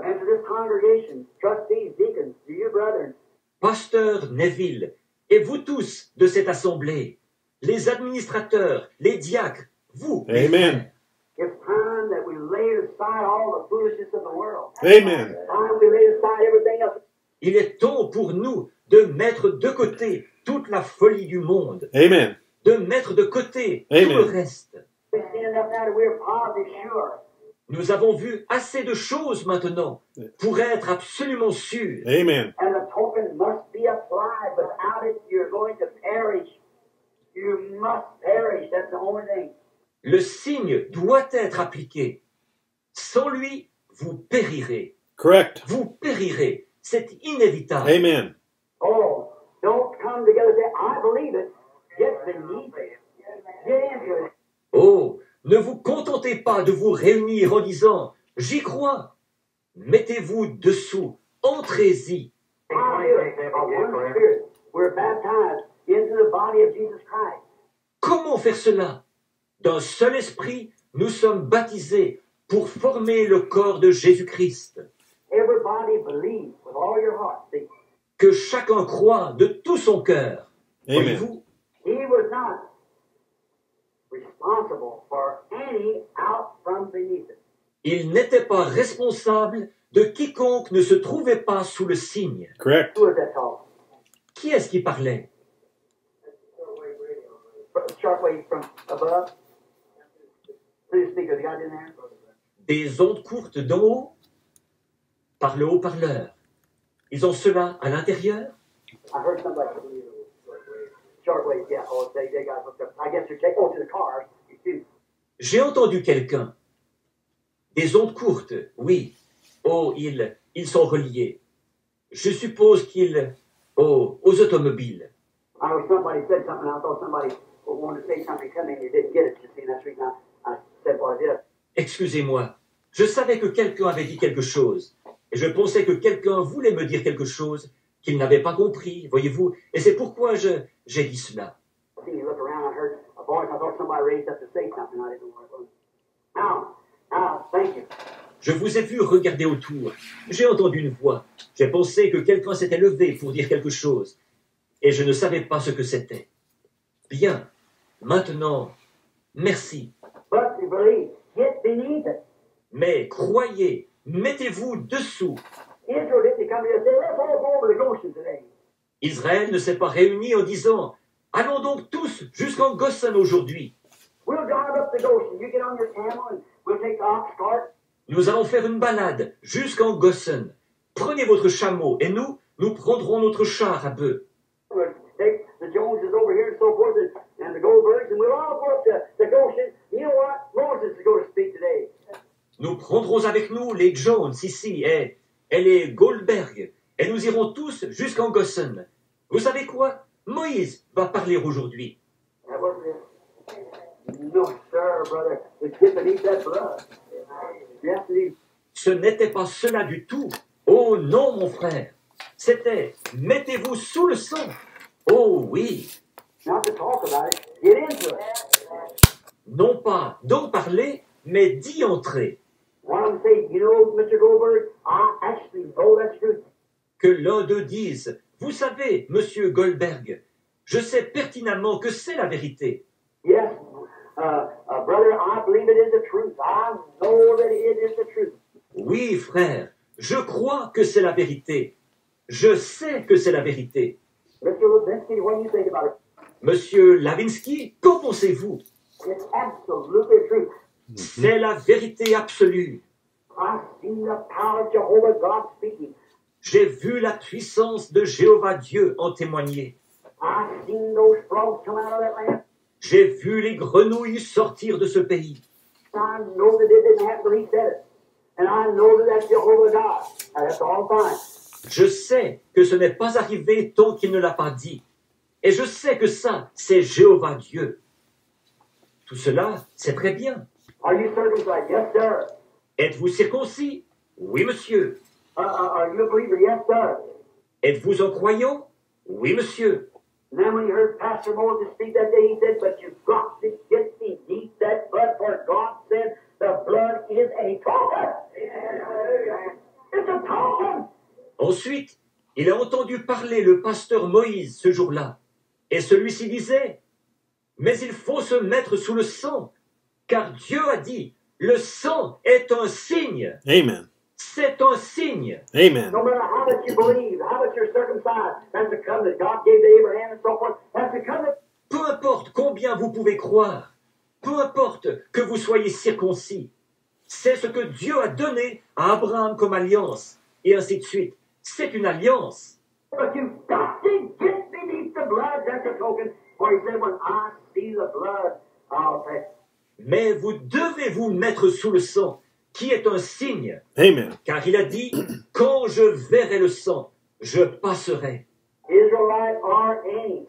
and to this congregation, trustees, deacons, to you brethren, Pasteur Neville, et vous tous de cette assemblée, les administrateurs, les diacres, vous, les Amen. frères, it's time that we lay aside all the foolishness of the world. Amen. It's time we lay aside everything else. il est temps pour nous de mettre de côté toute la folie du monde, Amen. de mettre de côté tout Amen. le reste. We've seen enough now that we're positive sure. Nous avons vu assez de choses maintenant pour être absolument sûrs. Amen. And the token must be applied. Without it, you're going to perish. You must perish. That's the only thing. Le signe doit être appliqué. Sans lui, vous périrez. Correct. Vous périrez. C'est inévitable. Amen. Oh, don't come together and say, I believe it. Get beneath it. Get into it. Oh, ne vous contentez pas de vous réunir en disant « J'y crois ». Mettez-vous dessous. Entrez-y. One Spirit. We're baptized into the body of Jesus Christ. Comment faire cela? D'un seul esprit, nous sommes baptisés pour former le corps de Jésus-Christ. Everybody believes with all your heart. See, Que chacun croit de tout son cœur. Amen. Voyez-vous, he was not responsible for any out from beneath it. il n'était pas responsable de quiconque ne se trouvait pas sous le signe. Correct. Who was that talking? Qui est-ce qui parlait? Sharpway from above? Please speak. Have you got it in there? Des ondes courtes d'en haut par le haut-parleur. Ils ont cela à l'intérieur? I heard somebody. Shortwave, yeah. Oh, they got hooked up. I guess you're taking to the cars. You too. J'ai entendu quelqu'un. Des ondes courtes, oui. Oh, ils sont reliés. Je suppose qu'ils... Oh, aux automobiles. I know somebody said something. I thought somebody wanted to say something coming. They didn't get it. You see, and that's the reason I said what I did. Excusez-moi. Je savais que quelqu'un avait dit quelque chose. Et je pensais que quelqu'un voulait me dire quelque chose qu'il n'avait pas compris, voyez-vous. Et c'est pourquoi j'ai dit cela. I seen you look around. I heard a voice. I thought somebody raised up to say something. I didn't know what it was. Now, thank you. Je vous ai vu regarder autour. J'ai entendu une voix. J'ai pensé que quelqu'un s'était levé pour dire quelque chose. Et je ne savais pas ce que c'était. Bien. Maintenant, merci. But you believe, get beneath it. Mais croyez, mettez-vous dessous. Israel didn't come here and say, let's all go over to Goshen today. Israël ne s'est pas réuni en disant « Allons donc tous jusqu'en Goshen aujourd'hui. We'll drive up to Goshen. You get on your camel and we'll take the ox cart. Nous allons faire une balade jusqu'en Goshen. Prenez votre chameau et nous prendrons notre char à bœuf. We'll take the Joneses over here and so forth and the Goldbergs and we'll all go up to Goshen. You know what? Moses is going to speak today. Nous prendrons avec nous les Jones ici et les Goldberg, et nous irons tous jusqu'en Gossen. Vous savez quoi? Moïse va parler aujourd'hui. That wasn't it. No, sir, brother. It's get beneath that blood. Yes, it is. Ce n'était pas cela du tout. Oh non, mon frère. C'était mettez-vous sous le sang. Oh oui. Not to talk about it, get into it. Non pas d'en parler, mais d'y entrer. One of them say, you know, Mr. Goldberg, I actually know that's true. Que l'un d'eux dise, vous savez, monsieur Goldberg, je sais pertinemment que c'est la vérité. Yes, brother, I believe it is the truth. I know that it is the truth. Oui, frère, je crois que c'est la vérité. Je sais que c'est la vérité. Mr. Levinsky, what do you think about it? Monsieur Lavinsky, qu'en pensez-vous? It's absolutely the truth. C'est la vérité absolue. I've seen the power of Jehovah God speaking. J'ai vu la puissance de Jéhovah Dieu en témoigner. I've seen those frogs come out of that land. J'ai vu les grenouilles sortir de ce pays. I know that it didn't happen when he said it. And I know that that's Jehovah God. And that's all fine. Je sais que ce n'est pas arrivé tant qu'il ne l'a pas dit. Et je sais que ça, c'est Jéhovah Dieu. Tout cela, c'est très bien. Are you circumcised? Yes, sir. Êtes-vous circoncis? Oui, monsieur. Are you a believer? Yes, sir. Êtes-vous un croyant? Oui, monsieur. And then when he heard Pastor Moses speak that day, he said, but you've got to get beneath that blood, for God said the blood is a token. It's a token. Ensuite, il a entendu parler le pasteur Moïse ce jour-là. Et celui-ci disait, mais il faut se mettre sous le sang, car Dieu a dit, le sang est un signe. Amen. C'est un signe. Amen. No matter how much you believe, how much you're circumcised, that's the covenant God gave to Abraham and so forth. That's the covenant. Peu importe combien vous pouvez croire, peu importe que vous soyez circoncis, c'est ce que Dieu a donné à Abraham comme alliance, et ainsi de suite. C'est une alliance. But you've got to get beneath the blood. That's a token. For he said, when I see the blood, I'll pass. Mais vous devez vous mettre sous le sang, qui est un signe, Amen. car il a dit, quand je verrai le sang, je passerai. Israelite or any.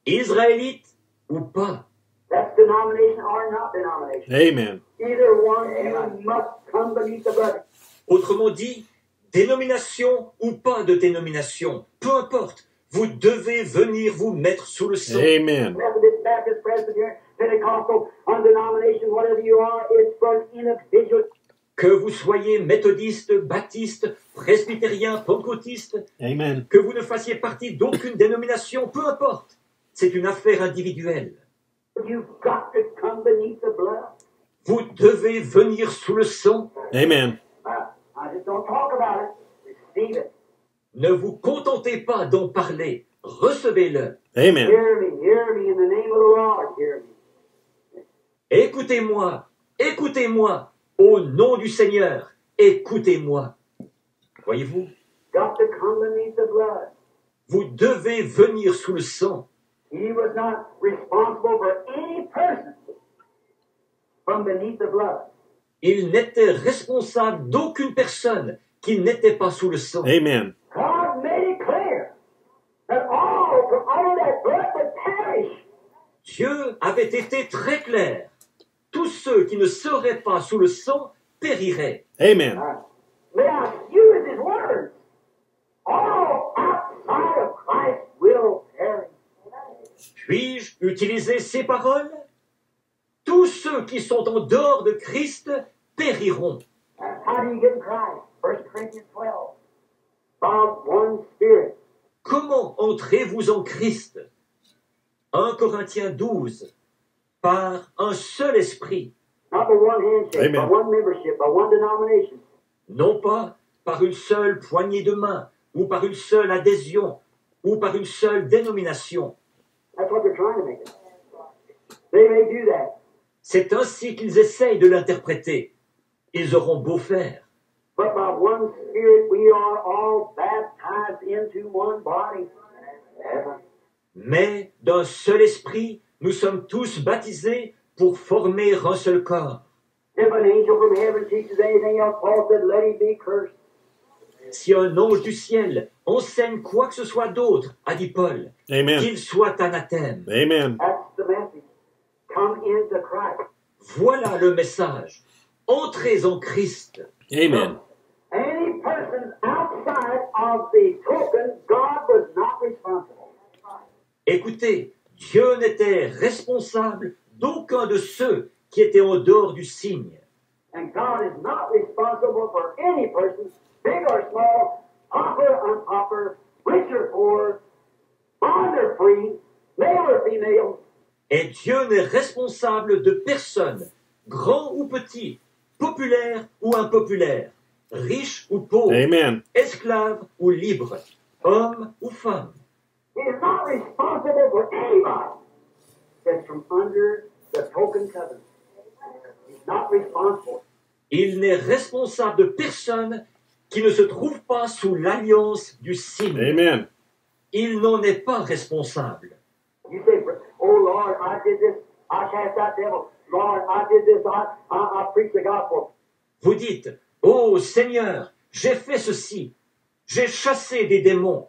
Israélite ou pas. That's denomination or not denomination. Amen. Either one, you must come beneath the blood. Autrement dit, dénomination ou pas de dénomination, peu importe, vous devez venir vous mettre sous le sang. Amen. Methodist, Baptist, Presbyterian, Pentecostal, undenomination, whatever you are, it's for an individual. Que vous soyez méthodiste, baptiste, presbytérien, pentecôtiste, Amen. que vous ne fassiez partie d'aucune dénomination, peu importe. C'est une affaire individuelle. You've got to come beneath the blood. Vous devez venir sous le sang. Amen. I just don't talk about it. Receive it. Ne vous contentez pas d'en parler. Recevez-le. Amen. Hear me in the name of the Lord. Hear me. Écoutez-moi. Écoutez-moi. Au nom du Seigneur, écoutez-moi. Voyez-vous, Got to come beneath the blood. vous devez venir sous le sang. He was not responsible for any person from beneath the blood. Il n'était responsable d'aucune personne qui n'était pas sous le sang. Amen. God made it clear that all from under that blood would perish. Dieu avait été très clair. Tous ceux qui ne seraient pas sous le sang périraient. Amen. May I use his words? All outside of Christ will perish. Puis-je utiliser ces paroles? Tous ceux qui sont en dehors de Christ périront. How do you get in Christ? 1 Corinthians 12. By one Spirit. Comment entrez-vous en Christ? 1 Corinthiens 12. Par un seul esprit, Not by one handshake, Amen. by one membership, by one denomination. non pas par une seule poignée de main, ou par une seule adhésion, ou par une seule dénomination. That's what they're trying to make it. They may do that. C'est ainsi qu'ils essayent de l'interpréter. Ils auront beau faire. But by one Spirit we are all baptized into one body. Mais d'un seul esprit, nous sommes tous baptisés pour former un seul corps. If an angel from heaven teaches anything else, Paul said, let him be cursed. Si un ange du ciel enseigne quoi que ce soit d'autre, a dit Paul, Amen. qu'il soit anathème. Amen. That's the message. Come into Christ. Voilà le message. Entrez en Christ. Amen. Any person outside of the token, God was not responsible. Écoutez, Dieu n'était responsable d'aucun de ceux qui étaient en dehors du signe. And God is not responsible for any person, big or small, pauper or unpauper, rich or poor, bond or free, male or female. Et Dieu n'est responsable de personne, grand ou petit, populaire ou impopulaire, riche ou pauvre, Amen. esclave ou libre, homme ou femme. He is not responsible for anybody that's from under the token covenant. He's not responsible. Il n'est responsable de personne qui ne se trouve pas sous l'alliance du signe. Amen. Il n'en est pas responsable. You say, oh Lord, I did this, I cast out devils. Lord, I did this, I preached the gospel. Vous dites, ô Seigneur, j'ai fait ceci, j'ai chassé des démons.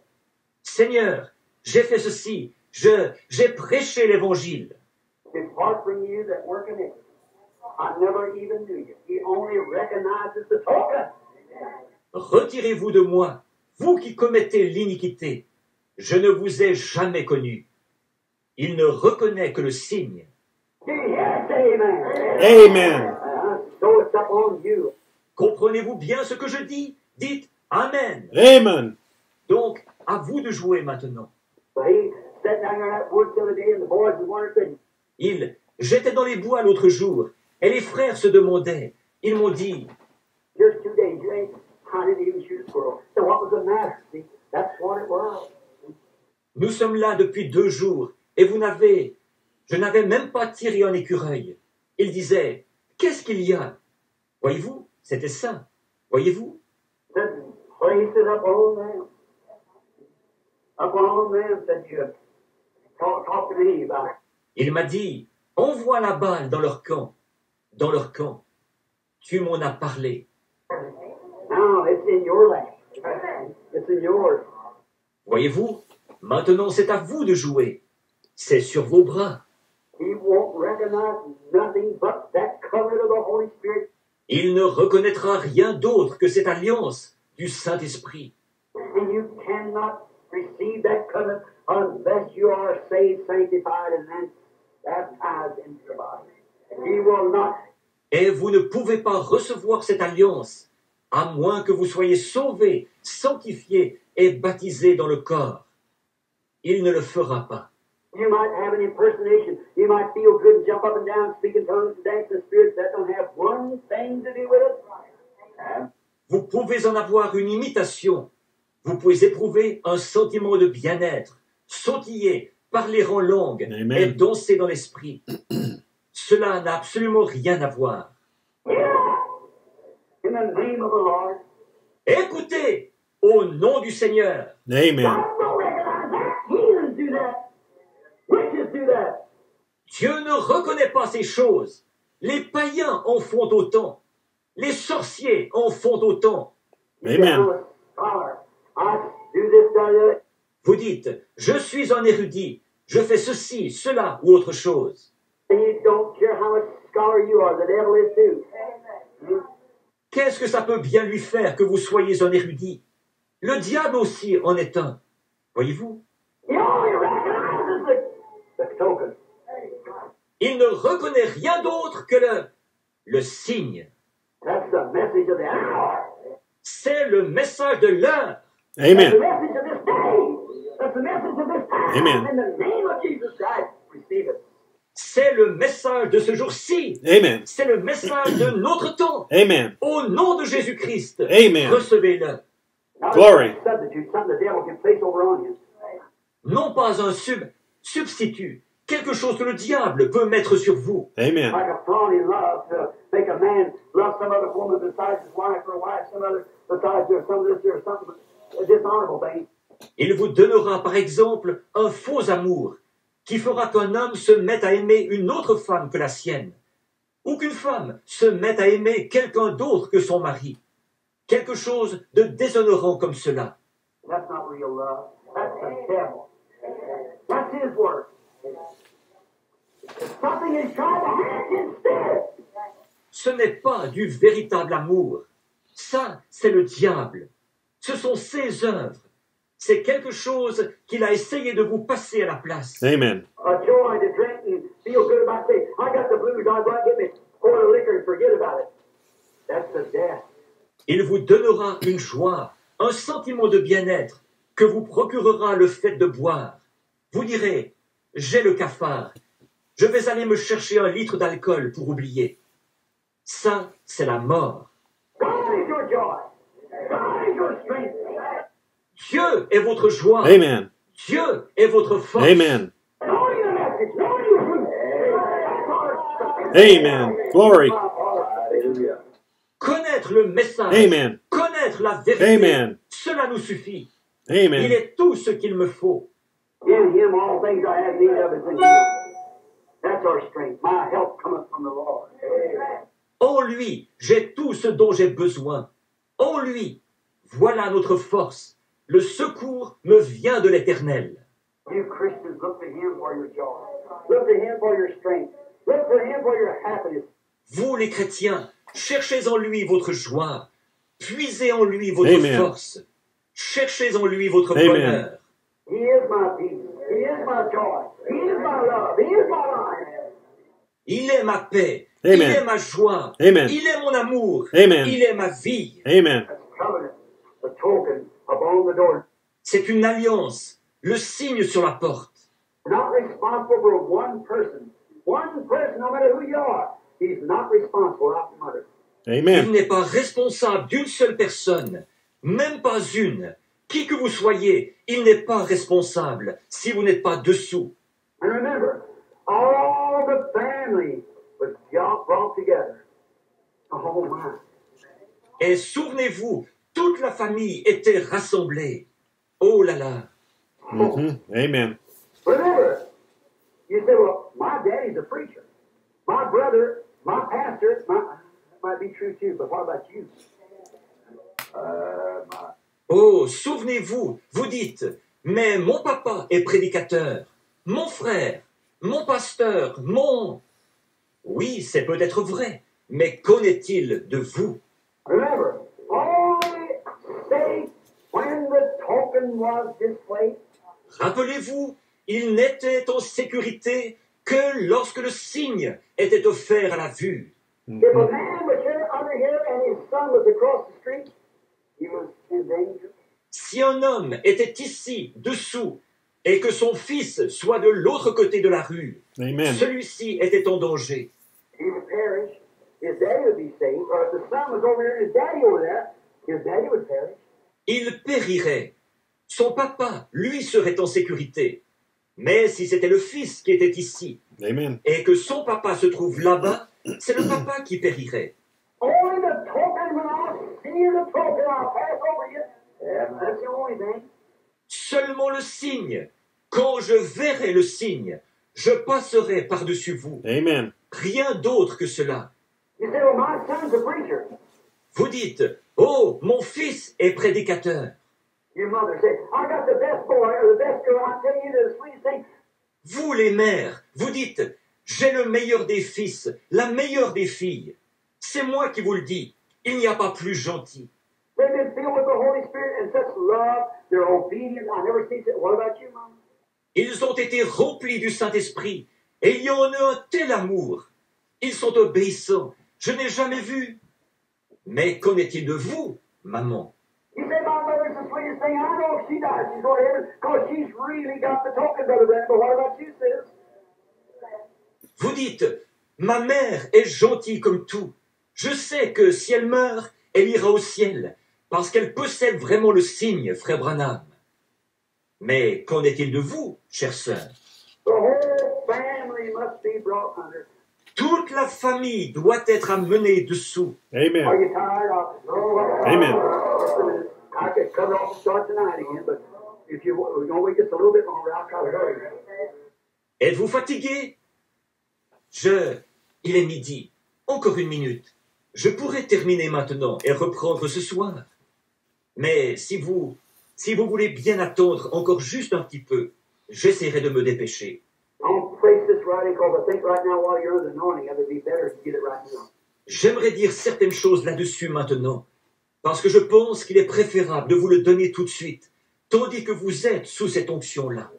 Seigneur, j'ai fait ceci, j'ai prêché l'évangile. Depart from you that work iniquity. I never even knew you. He only recognizes the token. Retirez-vous de moi, vous qui commettez l'iniquité. Je ne vous ai jamais connu. Il ne reconnaît que le signe. Yes, amen. Amen. So it's up on you. Comprenez-vous bien ce que je dis? Dites Amen. Amen. Donc, à vous de jouer maintenant. So he sat down there in that woods the other day, and the boys was wondering, J'étais dans les bois l'autre jour, et les frères se demandaient. Ils m'ont dit, here's 2 days, you ain't hunted even shoot a squirrel. So what was the matter? See, that's what it was. nous sommes là depuis 2 jours, et je n'avais même pas tiré un écureuil. Ils disaient, qu'est-ce qu'il y a? Voyez-vous, c'était ça. Voyez-vous? Said, place it up on them. Up on them, said you. Talk to me about it. Il m'a dit, envoie la balle dans leur camp. Dans leur camp. Tu m'en as parlé. Now it's in your land. It's in yours. Voyez-vous, maintenant c'est à vous de jouer. C'est sur vos bras. He won't recognize nothing but that covenant of the Holy Spirit. Il ne reconnaîtra rien d'autre que cette alliance du Saint-Esprit. And you cannot receive that covenant unless you are saved, sanctified, and then baptized into the body. He will not. Et vous ne pouvez pas recevoir cette alliance, à moins que vous soyez sauvés, sanctifiés et baptisés dans le corps. Il ne le fera pas. You might have an impersonation. You might feel good and jump up and down, speak in tongues, and dance in the Spirit. That don't have one thing to do with it. Vous pouvez en avoir une imitation. Vous pouvez éprouver un sentiment de bien-être, sautiller, parler en langue Amen. et danser dans l'esprit. Cela n'a absolument rien à voir. Yeah. In the name of the Lord. Écoutez, au nom du Seigneur, Amen. God don't recognize that. Heathens do that. Witches do that. Dieu ne reconnaît pas ces choses. Les païens en font autant. Les sorciers en font autant. You Amen. know, a scholar. I do this, that. Vous dites, je suis un érudit, je fais ceci, cela ou autre chose. And you don't care how much scholar you are. The devil is too. Qu'est-ce que ça peut bien lui faire que vous soyez un érudit? Le diable aussi en est un. Voyez-vous? He only recognizes the token. Il ne reconnaît rien d'autre que le signe. That's the message of the hour. C'est le message de l'heure. That's the Amen. message of this day. That's the message of this time. Amen. In the name of Jesus Christ, receive it. C'est le message de ce jour-ci. Amen. C'est le message de notre temps. Amen. Au nom de Jésus-Christ, Amen. recevez-le. Now, Glory. it's a substitute, something the devil can place over on you. Non pas un substitut, quelque chose que le diable peut mettre sur vous. Amen. Like a fawn in love to make a man love some other woman besides his wife, or a wife some other besides her, some of this or something, a dishonorable thing. Il vous donnera par exemple un faux amour qui fera qu'un homme se mette à aimer une autre femme que la sienne. ou qu'une femme se mette à aimer quelqu'un d'autre que son mari. Quelque chose de déshonorant comme cela. That's not real love. That's the devil. That's his work. Something is trying to happen instead. Ce n'est pas du véritable amour. Ça, c'est le diable. Ce sont ses œuvres. C'est quelque chose qu'il a essayé de vous passer à la place. Amen. A joy to drink and feel good about it. I got the blues. I'm going to get me a quart of liquor and forget about it. That's the death. Il vous donnera une joie, un sentiment de bien-être que vous procurera le fait de boire. Vous direz, j'ai le cafard. Je vais aller me chercher 1 litre d'alcool pour oublier. Ça, c'est la mort. God is your joy. God is your strength. Dieu est votre joie. Amen. Dieu est votre force. Amen. Knowing the message, knowing the truth. That's our strength. Amen. Glory. Hallelujah. Connaître le message, Amen. connaître la vérité, Amen. cela nous suffit. Il Amen. est tout ce qu'il me faut. In him all things I have need of is in him. That's our strength. My help cometh from the Lord. En lui, j'ai tout ce dont j'ai besoin. En lui, voilà notre force. Le secours me vient de l'Éternel. You Christians, look to him for your joy. Look to him for your strength. Look to him for your happiness. Vous, les chrétiens, cherchez en lui votre joie. Puisez en lui votre Amen. force. Cherchez en lui votre Amen. bonheur. He is my peace. He is my joy. He is my love. He is my life. Il est ma paix. Amen. Il est ma joie. Amen. Il est mon amour. Amen. Il est ma vie. Amen. That's covenant, the token upon the door. C'est une alliance, le signe sur la porte. Not responsible for one person. One person, no matter who you are, he's not responsible out from others. Il Amen. n'est pas responsable d'une seule personne, même pas une. Qui que vous soyez, il n'est pas responsable si vous n'êtes pas dessous. And remember, all the family was brought together. Oh my. Et souvenez-vous, toute la famille était rassemblée. Oh là là. Mhm. Amen. Remember, you say, well, my daddy's a preacher. My brother, my pastor, that might be true too, but what about you? My. Oh, souvenez-vous, vous dites, mais mon papa est prédicateur, mon frère, mon pasteur, mon... Oui, c'est peut-être vrai, mais qu'en est-il de vous? Remember, only say when the token was displayed. Rappelez-vous, il n'était en sécurité que lorsque le signe était offert à la vue. If a man was here under here and his son was across the street, he was in danger. Si un homme était ici, dessous, et que son fils soit de l'autre côté de la rue, Amen. celui-ci était en danger. He would perish. His daddy would be saved. Or if the son was over here and his daddy over there, his daddy would perish. Il périrait. Son papa, lui, serait en sécurité. Mais si c'était le fils qui était ici, Amen. et que son papa se trouve là-bas, c'est le papa qui périrait. Only the token, when I see the token, I'll pass over you. That's the only thing. Seulement le signe. Quand je verrai le signe, je passerai par-dessus vous. Amen. Rien d'autre que cela. You say, well, my son's a preacher. Vous dites, oh, mon fils est prédicateur. Your mother say, I got the best boy or the best girl. I'm telling you the sweetest thing. Vous, les mères, vous dites, j'ai le meilleur des fils, la meilleure des filles. C'est moi qui vous le dis. Il n'y a pas plus gentil. They've been filled with the Holy Spirit and such love. They're obedient. I never see it. What about you, Mom? Ils ont été remplis du Saint-Esprit, et il y en a un tel amour. Ils sont obéissants. Je n'ai jamais vu. Mais qu'en est-il de vous, maman? You say my mother's the sweetest thing. I know if she dies, she's going to heaven because she's really got the token, Brother Brandon. But what about you, sis? Vous dites, ma mère est gentille comme tout. Je sais que si elle meurt, elle ira au ciel, parce qu'elle possède vraiment le signe, frère Branham. Mais qu'en est-il de vous, chère sœur? The whole family must be brought under. Toute la famille doit être amenée dessous. Are Amen. you tired of it? No. Amen. I could cut it off and start tonight again, but if you're going to wait just a little bit longer, I'll try to hurry. Êtes-vous fatigué? Il est midi. Encore une minute. Je pourrais terminer maintenant et reprendre ce soir. Mais si vous voulez bien attendre encore juste un petit peu, j'essaierai de me dépêcher. Don't place this writing because I think right now while you're under the anointing, it would be better to get it right now. J'aimerais dire certaines choses là-dessus maintenant, parce que je pense qu'il est préférable de vous le donner tout de suite, tandis que vous êtes sous cette onction-là.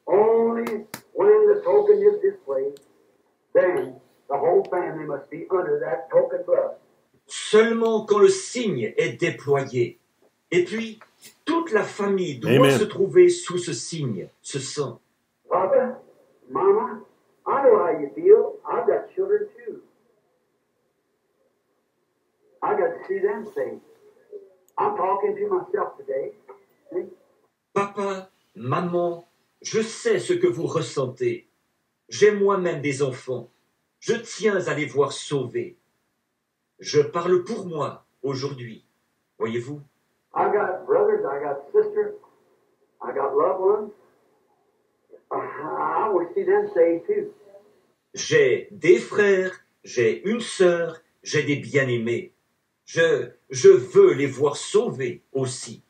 Only when the token is displayed, then the whole family must be under that token blood. Seulement quand le signe est déployé. Et puis, toute la famille doit Amen. se trouver sous ce signe, ce sang. Papa, Mama, I know how you feel. I've got children too. I got to see them saved. I'm talking to myself today. See? Papa, maman, je sais ce que vous ressentez. J'ai moi-même des enfants. Je tiens à les voir sauvés. Je parle pour moi aujourd'hui. Voyez-vous? I got brothers, I got sisters, I got loved ones. I want to see them saved too. J'ai des frères, j'ai une sœur, j'ai des bien-aimés. Je veux les voir sauvés aussi.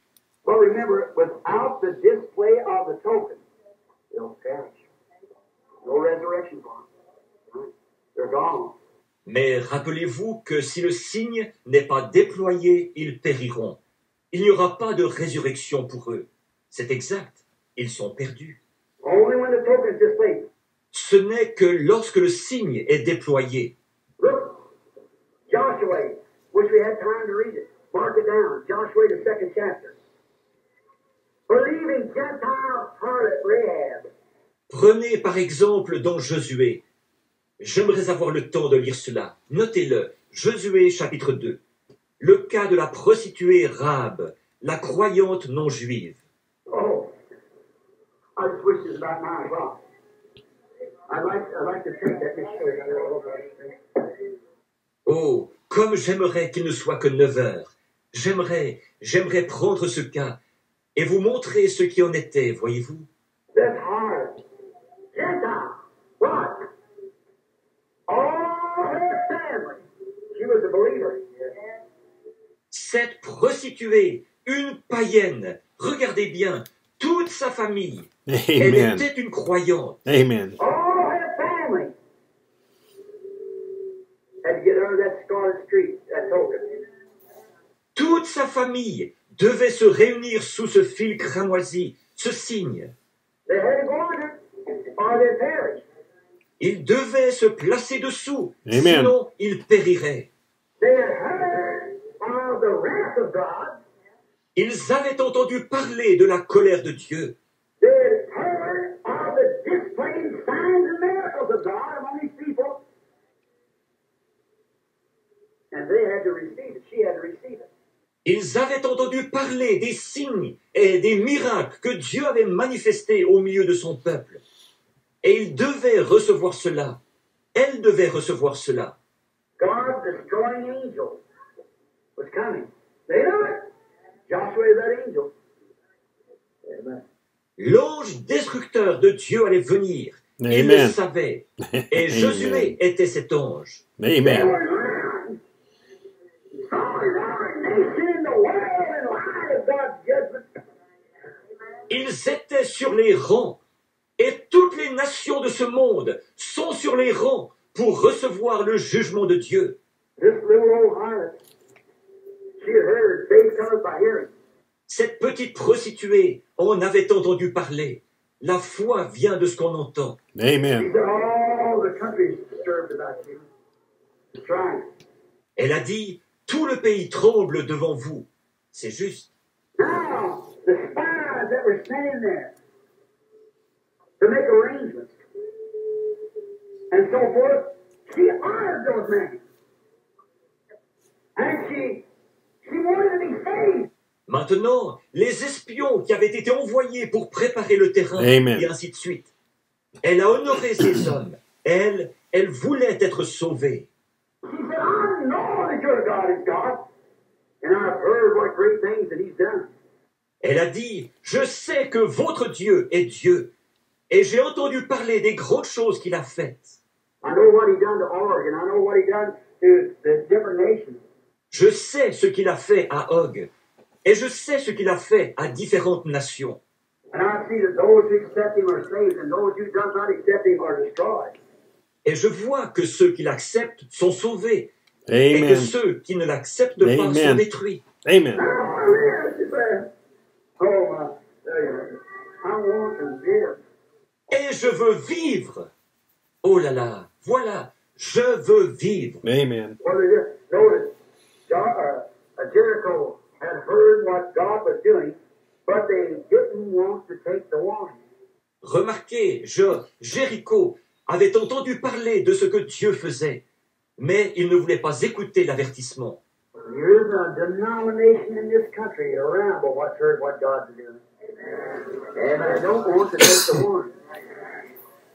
But remember, without the display of the token, they'll perish. No resurrection for them. Right? They're gone. Mais rappelez-vous que si le signe n'est pas déployé, ils périront. Il n'y aura pas de résurrection pour eux. C'est exact, ils sont perdus. Only when the token is displayed. Ce n'est que lorsque le signe est déployé. Look, Joshua, wish we had time to read it. Mark it down. Joshua, the 2nd chapter. Believing Gentile harlot Rahab. Prenez par exemple dans Josué. J'aimerais avoir le temps de lire cela. Notez-le. Josué chapitre 2. Le cas de la prostituée Rahab, la croyante non juive. Oh, I just wish it was about 9 o'clock. I'd like to take that picture. Oh, comme j'aimerais qu'il ne soit que 9 heures. J'aimerais prendre ce cas et vous montrer ce qui en était, voyez-vous. That's hard. Gentile. What? All her family. She was a believer. Cette prostituée, une païenne, regardez bien, toute sa famille, elle Amen. était une croyante. Amen. All her family had to get under that scarlet street, that token. Toute sa famille devait se réunir sous ce fil cramoisi, ce signe. They had to go under or they perished. Ils devaient se placer dessous, Amen. sinon ils périraient. They had heard of the wrath of God. Ils avaient entendu parler de la colère de Dieu. They had heard of the displaying signs and miracles of God among these people. And they had to receive it. She had to receive it. Ils avaient entendu parler des signes et des miracles que Dieu avait manifestés au milieu de son peuple. Et ils devaient recevoir cela. Elle devait recevoir cela. God's destroying angel was coming. They knew it. Joshua is that angel. Amen. L'ange destructeur de Dieu allait venir. Il Amen. le savait. Et Josué était cet ange. They Amen. were around. Saul is our nation in the world in light of God's judgment. Ils étaient sur les rangs. Et toutes les nations de ce monde sont sur les rangs pour recevoir le jugement de Dieu. This little old harlot, she had heard faith cometh by hearing. Cette petite prostituée en avait entendu parler. La foi vient de ce qu'on entend. He Amen. said, all the country is disturbed about you. It's trying. Elle a dit, tout le pays tremble devant vous. C'est juste. Now, the spies that were standing there to make arrangements and so forth, she honored those men. And she wanted to be saved. Maintenant, les espions qui avaient été envoyés pour préparer le terrain, Amen. et ainsi de suite. Elle a honoré ces hommes. Elle voulait être sauvée. She said, I know that your God is God, and I've heard what great things that He's done. Elle a dit, je sais que votre Dieu est Dieu, et j'ai entendu parler des grandes choses qu'il a faites. I know what he done to Oregon. I know what he done to the different nations. Je sais ce qu'il a fait à Og, et je sais ce qu'il a fait à différentes nations. And I see that those who accept him are saved, and those who does not accept him are destroyed. Et je vois que ceux qui l'acceptent sont sauvés, et que Amen. ceux qui ne l'acceptent pas sont Amen. détruits. Amen. Oh, I want to live. Et je veux vivre. Oh là là, voilà, je veux vivre. Amen. Well, they just noticed Jericho had heard what God was doing, but they didn't want to take the warning. Remarquez, Jéricho avait entendu parler de ce que Dieu faisait, mais il ne voulait pas écouter l'avertissement. There is a denomination in this country around but what's heard what God's doing. And I don't want to take the warning.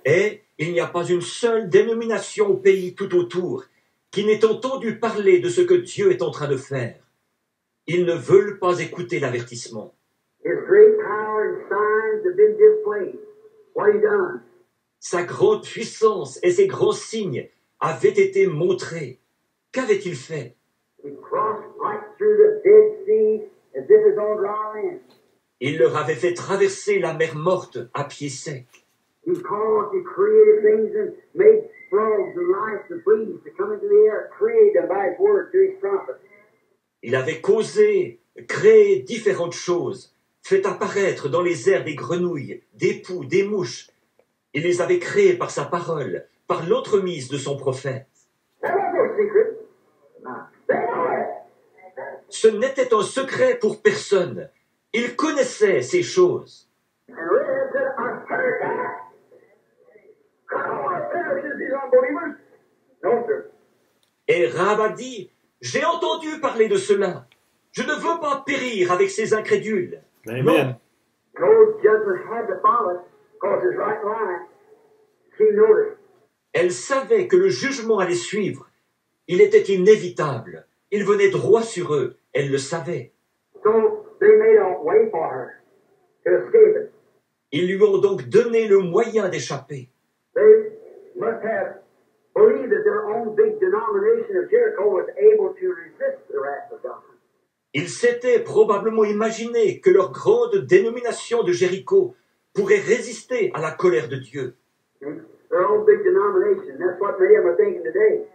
Et il n'y a pas une seule dénomination au pays tout autour qui n'ait entendu parler de ce que Dieu est en train de faire. Ils ne veulent pas écouter l'avertissement. His great power and signs have been displayed. What he done? Sa grande puissance et ses grands signes avaient été montrés. Qu'avait-il fait? He crossed right through the Dead Sea as if it was on dry land. Il leur avait fait traverser la mer morte à pied sec. He caused, he created things and made frogs and lice and fleas to come into the air, created them by his word through his prophet. Il avait causé, créé différentes choses, fait apparaître dans les airs des grenouilles, des poux, des mouches. Il les avait créées par sa parole, par l'entremise de son prophète. That was no secret. They know it. Ce n'était un secret pour personne. Il connaissait ces choses. And Rahab said, I heard that. I don't want to perish these unbelievers. No, sir. Et Rahab a dit, j'ai entendu parler de cela. Je ne veux pas périr avec ces incrédules. Amen. No judgment had to follow because it's right line. She noticed. Elle savait que le jugement allait suivre. Il était inévitable. Il venait droit sur eux. Elle le savait. So they made a way for her to escape it. Ils lui ont donc donné le moyen d'échapper. They must have believed that their own big denomination of Jericho was able to resist the wrath of God. Ils s'étaient probablement imaginé que leur grande dénomination de Jéricho pourrait résister à la colère de Dieu. Their own big denomination. That's what many of them are thinking today.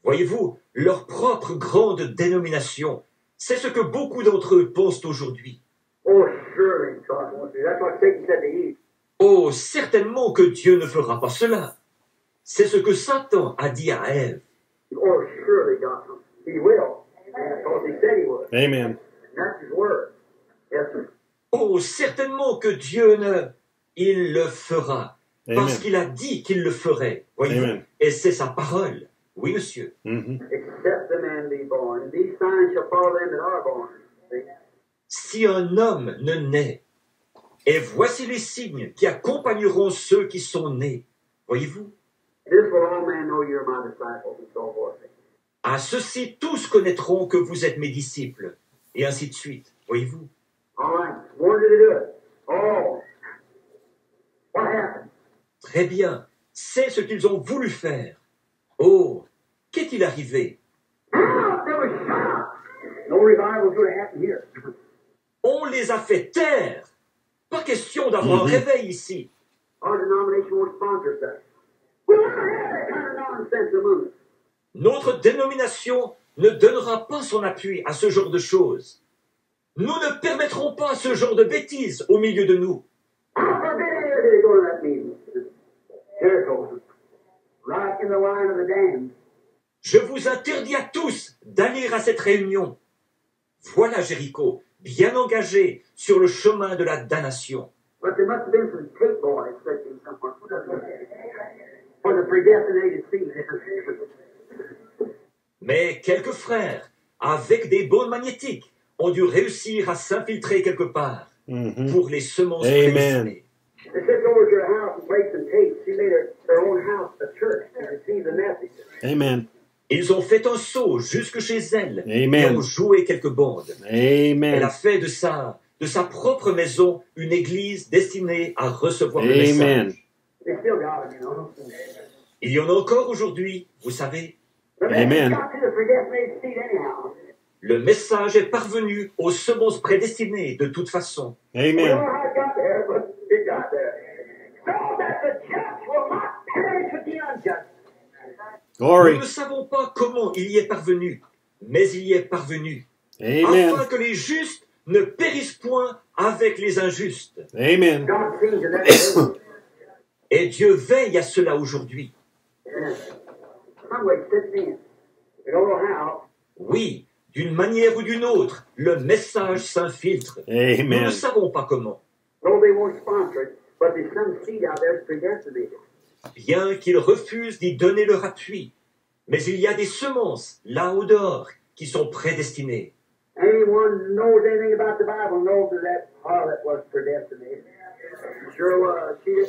Voyez-vous, leur propre grande dénomination, c'est ce que beaucoup d'entre eux pensent aujourd'hui. Oh, surely God won't do. That's what Satan said to Eve. Oh, certainement que Dieu ne fera pas cela. C'est ce que Satan a dit à Ève. Oh, surely God won't. He will. Because he said he would. Amen. And that's his word. Yes, sir. Oh, certainement que Dieu ne... Il le fera. Parce Amen. qu'il a dit qu'il le ferait. Voyez-vous. Amen. Et c'est sa parole. Oui, monsieur. Mhm. Except the man be born. And these signs shall follow them that are born. See? Si un homme ne naît, et voici les signes qui accompagneront ceux qui sont nés. Voyez-vous? This will all men know you're my disciples and so forth. À ceux-ci, tous connaîtront que vous êtes mes disciples. Et ainsi de suite. Voyez-vous? All right. Wanted to do it. Oh. What happened? Très bien. C'est ce qu'ils ont voulu faire. Oh, qu'est-il arrivé? Ah, there was shout. No revival is going to happen here. On les a fait taire. Pas question d'avoir un réveil ici. Our denomination won't sponsor such. We'll never have that kind of nonsense among us. Notre dénomination ne donnera pas son appui à ce genre de choses. Nous ne permettrons pas ce genre de bêtises au milieu de nous. I forbid anybody to go to that meeting. Jericho. Right in the line of the damned. Je vous interdis à tous d'aller à cette réunion. Voilà Jéricho, bien engagé sur le chemin de la damnation. But there must have been some tape boys sitting somewhere. For the predestinated seed. Mais quelques frères, avec des bandes magnétiques, ont dû réussir à s'infiltrer quelque part Mhm. pour les semences Amen. prédestinées. They sent over to her house and played some tapes. She made her own house a church to receive the message. Amen. Ils ont fait un saut jusque chez elle Amen. et ont joué quelques bandes. Elle Amen. a fait de sa propre maison une église destinée à recevoir le Amen. message. They still got it, you know. Il y en a encore aujourd'hui, vous savez. The message Amen. got to the predestinated seed anyhow. Le message est parvenu aux semences prédestinées de toute façon. We don't Amen. know how it got there, but it got there. So that the just will not perish with the unjust. Nous Glory. ne savons pas comment il y est parvenu, mais il y est parvenu, Amen. afin que les justes ne périssent point avec les injustes. Amen. God sees in that day. Et Dieu veille à cela aujourd'hui. Some way it sits in. We don't know how. Oui, d'une manière ou d'une autre, le message s'infiltre. Nous ne Amen. savons pas comment. Though they won't sponsor it, but there's some seed out there that's predestinated. Bien qu'ils refusent d'y donner leur appui. Mais il y a des semences, là au dehors, qui sont prédestinées. Anyone who knows anything about the Bible knows that that harlot was predestinated. Sure was. She did.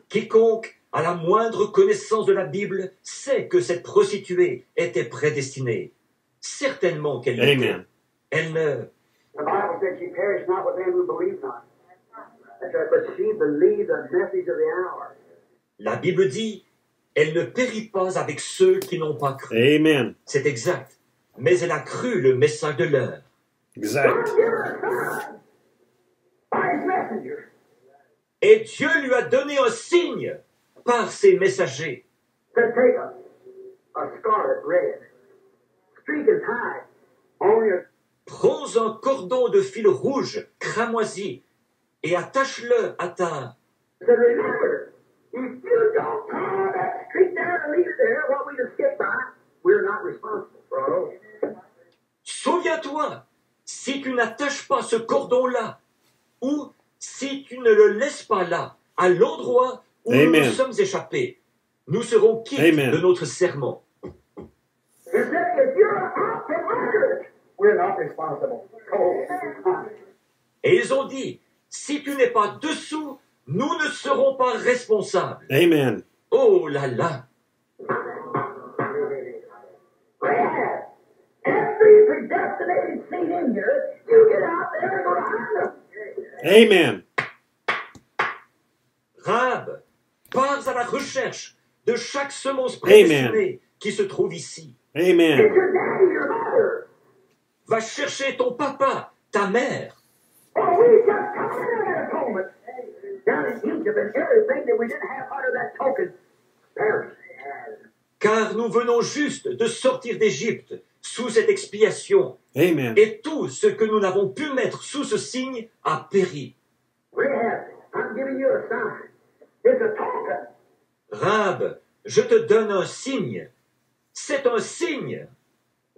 Quiconque a la moindre connaissance de la Bible sait que cette prostituée était prédestinée. Certainement qu'elle l'était. Amen. Elle ne... The Bible said she perished not with them who believe not. That's right, but she believed the message of the hour. La Bible dit, elle ne périt pas avec ceux qui n'ont pas cru. Amen. C'est exact. Mais elle a cru le message de l'heure. Exact. God gave her a sign by his messenger. Et Dieu lui a donné un signe par ses messagers. Said, take a scarlet red, streak and tie on your. Prends un cordon de fil rouge cramoisi et attache-le à ta... Said, remember, if you don't tie that streak there and leave it there, what we just skip by, we're not responsible for our own. Souviens-toi, si tu n'attaches pas ce cordon-là, ou si tu ne le laisses pas là, à l'endroit où nous Amen. nous sommes échappés, nous serons quittes Amen. de notre serment. He said, if you're out from under it, we're not responsible. Oh. Et ils ont dit, si tu n'es pas dessous, nous ne serons pas responsables. Amen. Oh là là! Brad, every predestinated seed in here, you get out there and go to them. Amen. Rahab, pars à la recherche de chaque semence prédestinée qui se trouve ici. Get Amen. your daddy, your mother. Va chercher ton papa, ta mère. Oh, we just come into that atonement down in Egypt, and everything that we didn't have under that token perished. Car nous venons juste de sortir d'Égypte sous cette expiation, Amen. et tout ce que nous n'avons pu mettre sous ce signe a péri. Rahab, I'm giving you a sign. It's a token. Rahab, je te donne un signe. C'est un signe.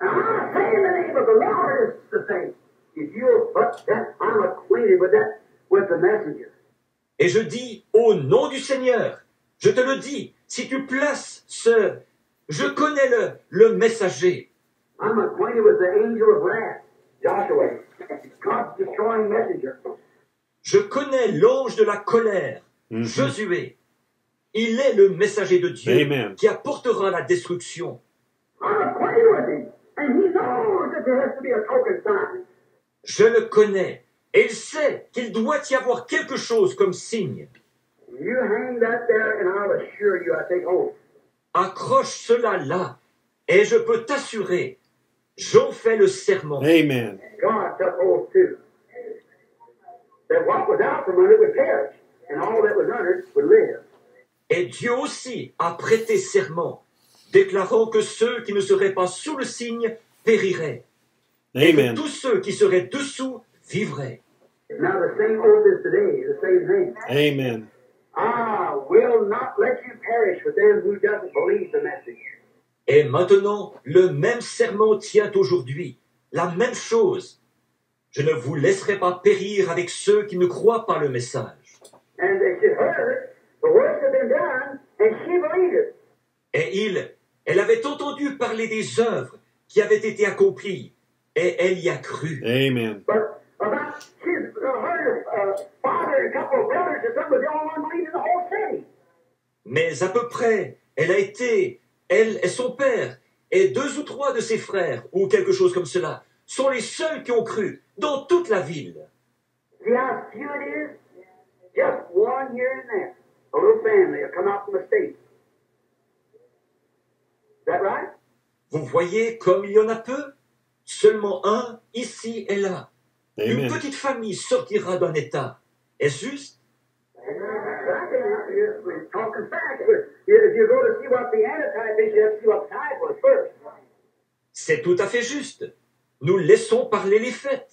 Now, I say in the name of the Lord, it's the thing. If you'll put that, I'm acquainted with that, with the messenger. Et je dis, au nom du Seigneur, je te le dis, si tu places ce... Je connais le messager. I'm acquainted with the angel of wrath, Joshua, God's destroying messenger. Je connais l'ange de la colère, Mhm. Josué. Il est le messager de Dieu Amen. qui apportera la destruction. I'm acquainted with him, and he knows that there has to be a token sign. Je le connais et il sait qu'il doit y avoir quelque chose comme signe. You hang that there, and I'll assure you I take oath. Accroche cela là et je peux t'assurer, j'en fais le serment. Amen. God took oath too. That what was out from under it would perish, and all that was under it would live. Et Dieu aussi a prêté serment, déclarant que ceux qui ne seraient pas sous le signe périraient, et que Amen. tous ceux qui seraient dessous vivraient. Now the same oath is today, the same thing. Amen. I will not let you perish with them who doesn't believe the message. Et maintenant, le même serment tient aujourd'hui, la même chose. Je ne vous laisserai pas périr avec ceux qui ne croient pas le message. And they said, heard, the works have been done, and she believed it. Et elle avait entendu parler des œuvres qui avaient été accomplies, et elle y a cru. Amen. But about she's her father and a couple of brothers or something was the only one believing in the whole city. Mais à peu près, elle a été, elle et son père, et 2 ou 3 de ses frères, ou quelque chose comme cela, sont les seuls qui ont cru dans toute la ville. See how few it is? Just one here and there. A little family will come out from the States. that right? Vous voyez comme il y en a peu? Seulement un, ici et là. Une Amen. petite famille sortira d'un état. Est-ce juste? We're talking facts. If you go to see what the antitype is, you have to see what the type was first. C'est tout à fait juste. Nous laissons parler les faits.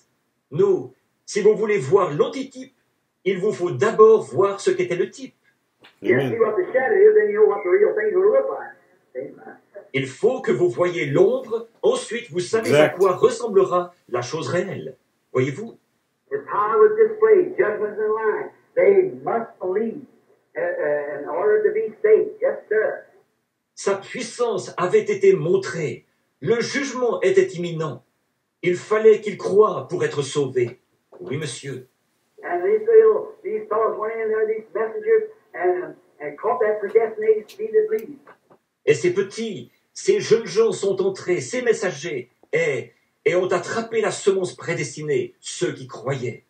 Nous, si vous voulez voir l'antitype, il vous faut d'abord voir ce qu'était le type. You have to Amen. see what the shadow is, then you know what the real thing's going to look like. Amen. Il faut que vous voyiez l'ombre, ensuite vous savez Exact. à quoi ressemblera la chose réelle. Voyez-vous? His power was displayed, judgments in line. They must believe in order to be saved. Yes, sir. Sa puissance avait été montrée. Le jugement était imminent. Il fallait qu'il croie pour être sauvé. Oui, monsieur. And these fellows went in there, these messengers, and caught that predestinated seed that leads. Et ces jeunes gens sont entrés, ces messagers, et ont attrapé la semence prédestinée, ceux qui croyaient.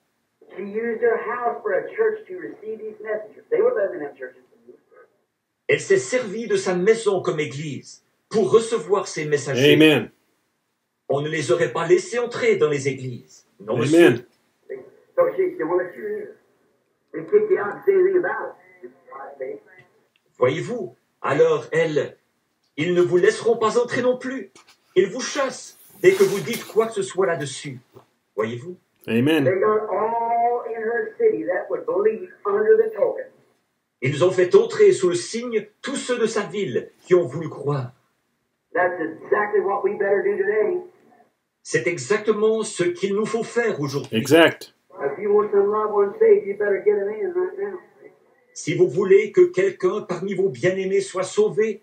She used her house for a church to receive these messengers. They were living in them churches. Elle s'est servie de sa maison comme église pour recevoir ces messagers. Amen. On ne les aurait pas laissés entrer dans les églises. Non, monsieur. Amen. So she said, well, let you in. They kicked you out and say anything about it. Voyez-vous, alors ils ne vous laisseront pas entrer non plus. Ils vous chassent dès que vous dites quoi que ce soit là-dessus. Voyez-vous? Amen. They got all in her city that would believe under the token. Ils ont fait entrer sous le signe tous ceux de sa ville qui ont voulu croire. That's exactly what we better do today. C'est exactement ce qu'il nous faut faire aujourd'hui. Exact. If you want some loved ones saved, you better get them in right now. Si vous voulez que quelqu'un parmi vos bien-aimés soit sauvé,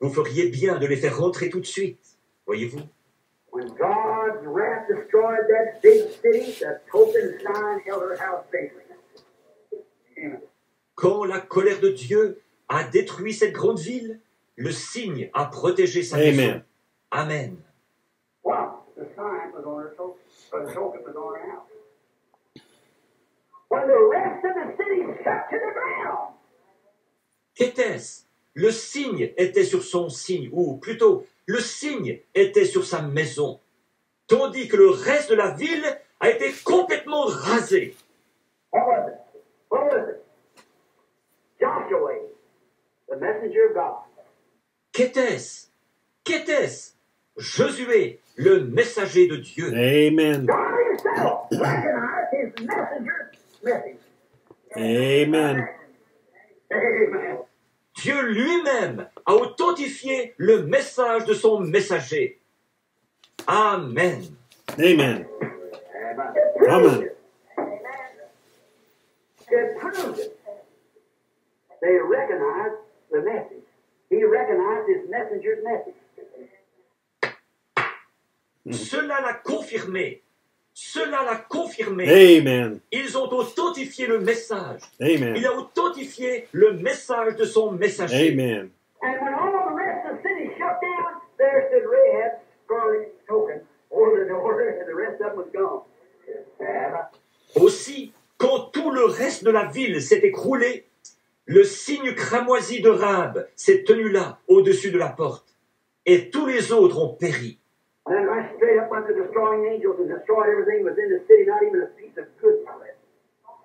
vous feriez bien de les faire rentrer tout de suite. Voyez-vous? When God's wrath destroyed that big city, the token sign held her house safely. Amen. Quand la colère de Dieu a détruit cette grande ville, le signe a protégé sa maison. Amen. Amen. Wow, the sign was on her token, or the token was on her house. When the rest of the city shut to the ground, Qu'était-ce? Le signe était sur son signe, ou plutôt, le signe était sur sa maison, tandis que le reste de la ville a été complètement rasé. what was it? What was it? Joshua, the messenger of God. Qu'était-ce? Qu'était-ce? Josué, le messager de Dieu. Amen. God himself recognized his messenger's message. Amen. Amen. Dieu lui-même a authentifié le message de son messager. Amen. Amen. It proves Amen. it. It proves it. They recognized the message. He recognized his messenger's message. Cela l'a confirmé. Cela l'a confirmé. Amen. Ils ont authentifié le message. Amen. Il a authentifié le message de son messager. Amen. And when all the rest of the city shut down, there stood Rahab's scarlet token over the door, and the rest of them was gone. Aussi, quand tout le reste de la ville s'est écroulé, le signe cramoisi de Rahab s'est tenu là, au-dessus de la porte, et tous les autres ont péri. And then right straight up went the destroying angels and destroyed everything within the city, not even a piece of good left.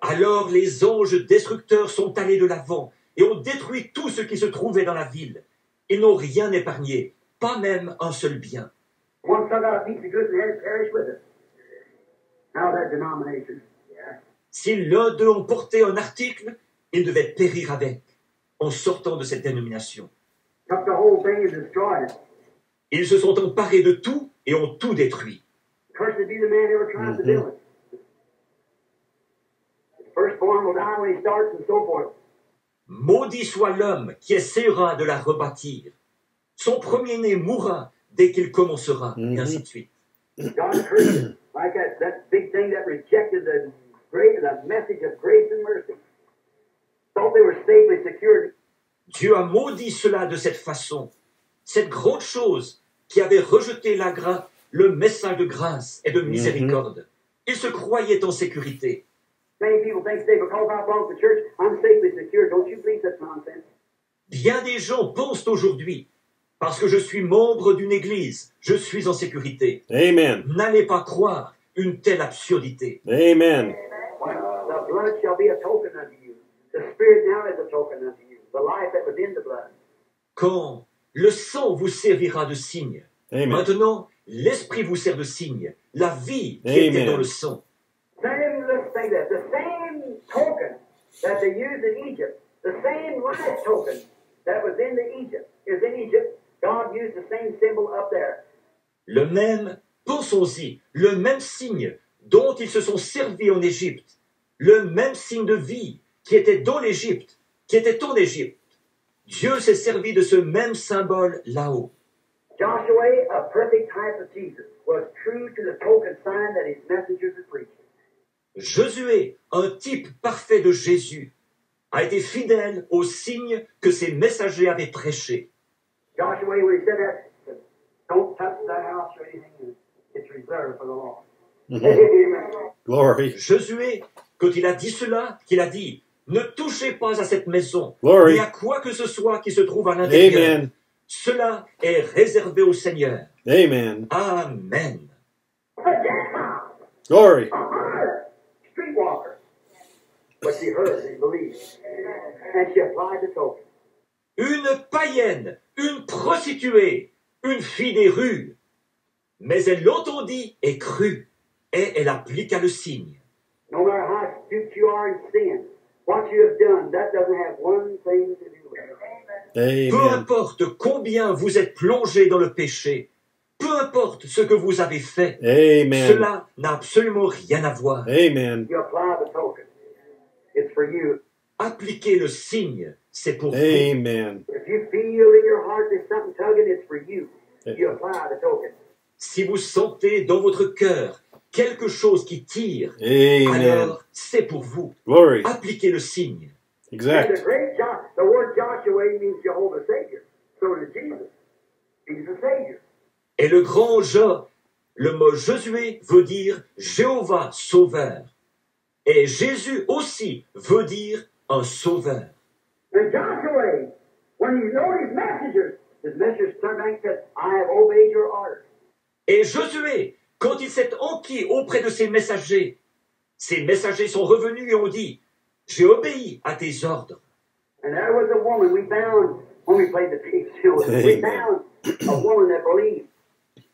Alors les anges destructeurs sont allés de l'avant et ont détruit tout ce qui se trouvait dans la ville. Ils n'ont rien épargné, pas même un seul bien. One took out a piece of good and had it perished with it. Now that denomination. Yeah. Si l'un d'eux emportait un article, il devait périr avec, en sortant de cette dénomination. Took the whole thing and destroyed it. Ils se sont emparés de tout et ont tout détruit. Cursed be the man who ever tries to do it. His firstborn will die when he starts and so forth. Maudit soit l'homme qui essaiera de la rebâtir. Son premier-né mourra dès qu'il commencera, et ainsi de suite. God cursed it. Like that big thing that rejected the message of grace and mercy. Thought they were safely secured. Dieu a maudit cela de cette façon. Cette grande chose qui avait rejeté le message de grâce et de miséricorde. Ils se croyaient en sécurité. Many people think today, because I belong to the church, I'm safely secured. Don't you believe that nonsense? Bien des gens pensent aujourd'hui, Parce que je suis membre d'une église, je suis en sécurité. Amen. N'allez pas croire une telle absurdité. Amen. The blood shall be a token unto you. The Spirit now is a token unto you. The life that was in the blood. Quand le sang vous servira de signe, Amen. maintenant l'esprit vous sert de signe, la vie qui Amen. était dans le sang. Same, let's say that. The same token that they used in Egypt, the same life token that was in the Egypt, is in Egypt. God used the same symbol up there. Le même, pensons-y, le même signe dont ils se sont servis en Égypte, le même signe de vie qui était dans l'Égypte, qui était en Égypte. Dieu s'est servi de ce même symbole là-haut. Joshua, a perfect type of Jesus, was true to the token sign that his messengers had preached. Josué, un type parfait de Jésus, a été fidèle au signe que ses messagers avaient prêché. Joshua, when he said that, said, don't touch the house or anything. It's reserved for the Lord. Amen. Glory. Josué, quand il a dit cela, qu'il a dit, ne touchez pas à cette maison, Glory. ni à quoi que ce soit qui se trouve à l'intérieur. Amen. Cela est réservé au Seigneur. Amen. Amen. A Gentile, Glory. a hunter, streetwalker. But she heard and believed. And she applied the token. Une païenne, une prostituée, une fille des rues. Mais elle l'entendit et crut, et elle appliqua le signe. No matter how astute you are in sin, what you have done, that doesn't have one thing to do with it. Peu Amen. importe combien vous êtes plongé dans le péché, peu importe ce que vous avez fait, Amen. cela n'a absolument rien à voir. Amen. You apply the token. It's for you. Appliquer le signe, c'est pour vous. Amen. If you feel in your heart there's something tugging, it's for you. You apply the token. Si vous sentez dans votre cœur quelque chose qui tire, Amen. alors c'est pour vous. Glory. Appliquez le signe. And Exact. the word Joshua means Jehovah Savior. So does Jesus. He's the Savior. Et le grand le mot Josué veut dire Jéhovah sauveur. Et Jésus aussi veut dire un sauveur. And Joshua, when he know his messengers turned back and said, I have obeyed your orders. Et Josué, quand il s'est enquis auprès de ses messagers sont revenus et ont dit, j'ai obéi à tes ordres. And there was a woman we found when we played the tape. We found a woman that believed.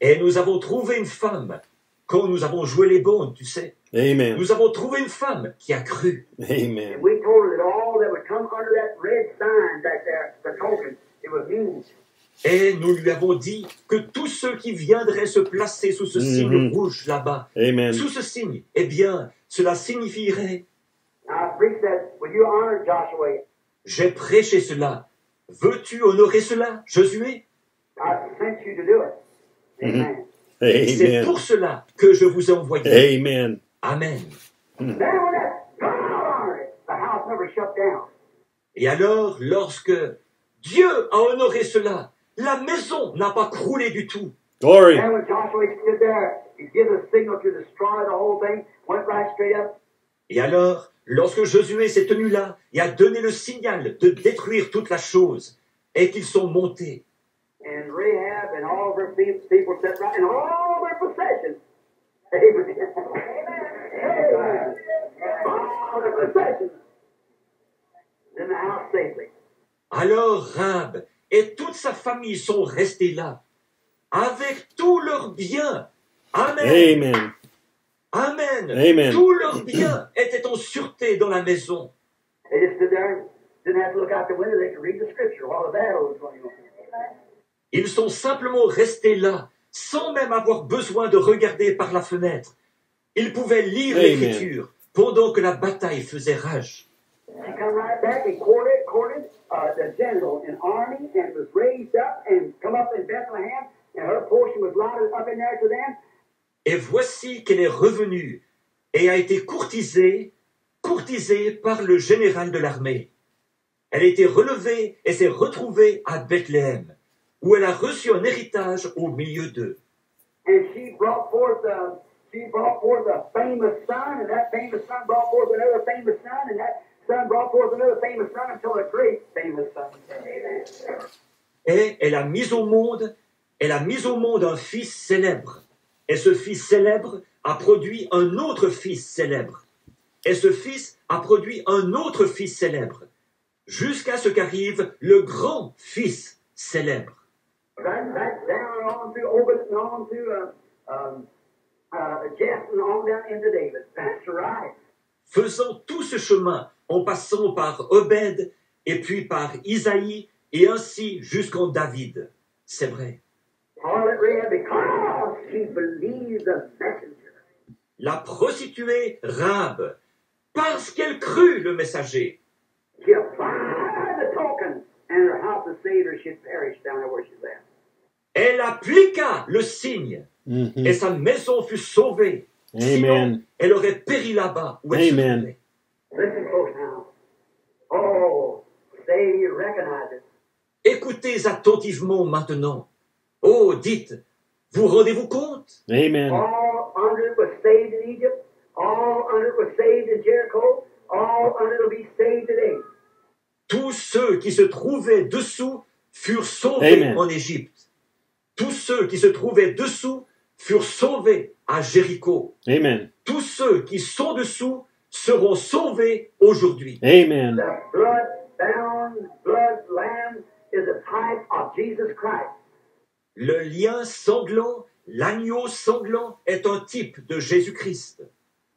Et nous avons trouvé une femme, quand nous avons joué les bondes, tu sais, Amen. nous avons trouvé une femme qui a cru. Amen. And we told her that all that would come under that red sign back there, the token, it was mean. Et nous lui avons dit que tous ceux qui viendraient se placer sous ce signe rouge là-bas, Amen. sous ce signe, eh bien, cela signifierait, Now I preached that. Will you honor Joshua? j'ai prêché cela. Veux-tu honorer cela, Josué? I sent you to do it. Amen. C'est Amen. pour cela que je vous ai envoyé. Amen. Amen. Then when that God honored it, the house never shut down. Et alors, lorsque Dieu a honoré cela, la maison n'a pas croulé du tout. Glory. And when Joshua stood there, he gave a signal to destroy the whole thing, went right straight up. Et alors, lorsque Josué s'est tenu là et a donné le signal de détruire toute la chose, et qu'ils sont montés, And Rahab and all of her people sat right, and all their possessions. Amen. Amen. All their possessions in the house safely. alors Rahab et toute sa famille sont restés là, avec tous leurs biens. Amen. Amen. Amen. Amen. Tous leurs biens étaient en sûreté dans la maison. They just stood there, didn't have to look out the window. They could read the scripture while the battle was going on. Ils sont simplement restés là, sans même avoir besoin de regarder par la fenêtre. Ils pouvaient lire Amen. l'Écriture pendant que la bataille faisait rage. She come right back and courted the general in army and was raised up and come up in Bethlehem, and her portion was allotted up in there to them. Et voici qu'elle est revenue et a été courtisée par le général de l'armée. Elle a été relevée et s'est retrouvée à Bethléem, où elle a reçu un héritage au milieu d'eux. And she brought forth a famous son, and that famous son brought forth another famous son, and that son brought forth another famous son until a great famous son. Et elle a mis au monde un fils célèbre. Et ce fils célèbre a produit un autre fils célèbre. Et ce fils a produit un autre fils célèbre. Jusqu'à ce qu'arrive le grand fils célèbre. Right down on through Obed and on through Jess and on down into David. That's right. Faisant tout ce chemin en passant par Obed et puis par Isaïe et ainsi jusqu'en David. C'est vrai. Harlot Rahab, because she believed the messenger. La prostituée Rahab, parce qu'elle crut le messager. She applied the token, and her house of Savior should perish down there where she's at. Elle appliqua le signe Mhm. et sa maison fut sauvée. Sinon, Amen. elle aurait péri là-bas où elle se Amen. trouvait. Listen close now. Oh, say you recognize it. Écoutez attentivement maintenant. Oh, dites, vous rendez-vous compte? Amen. All under it was saved in Egypt. All under it was saved in Jericho. All under it will be saved today. Tous ceux qui se trouvaient dessous furent sauvés Amen. en Égypte. Tous ceux qui se trouvaient dessous furent sauvés à Jéricho. Amen. Tous ceux qui sont dessous seront sauvés aujourd'hui. Amen. The blood-bound, blood lamb is a type of Jesus Christ. Le lien sanglant, l'agneau sanglant est un type de Jésus-Christ.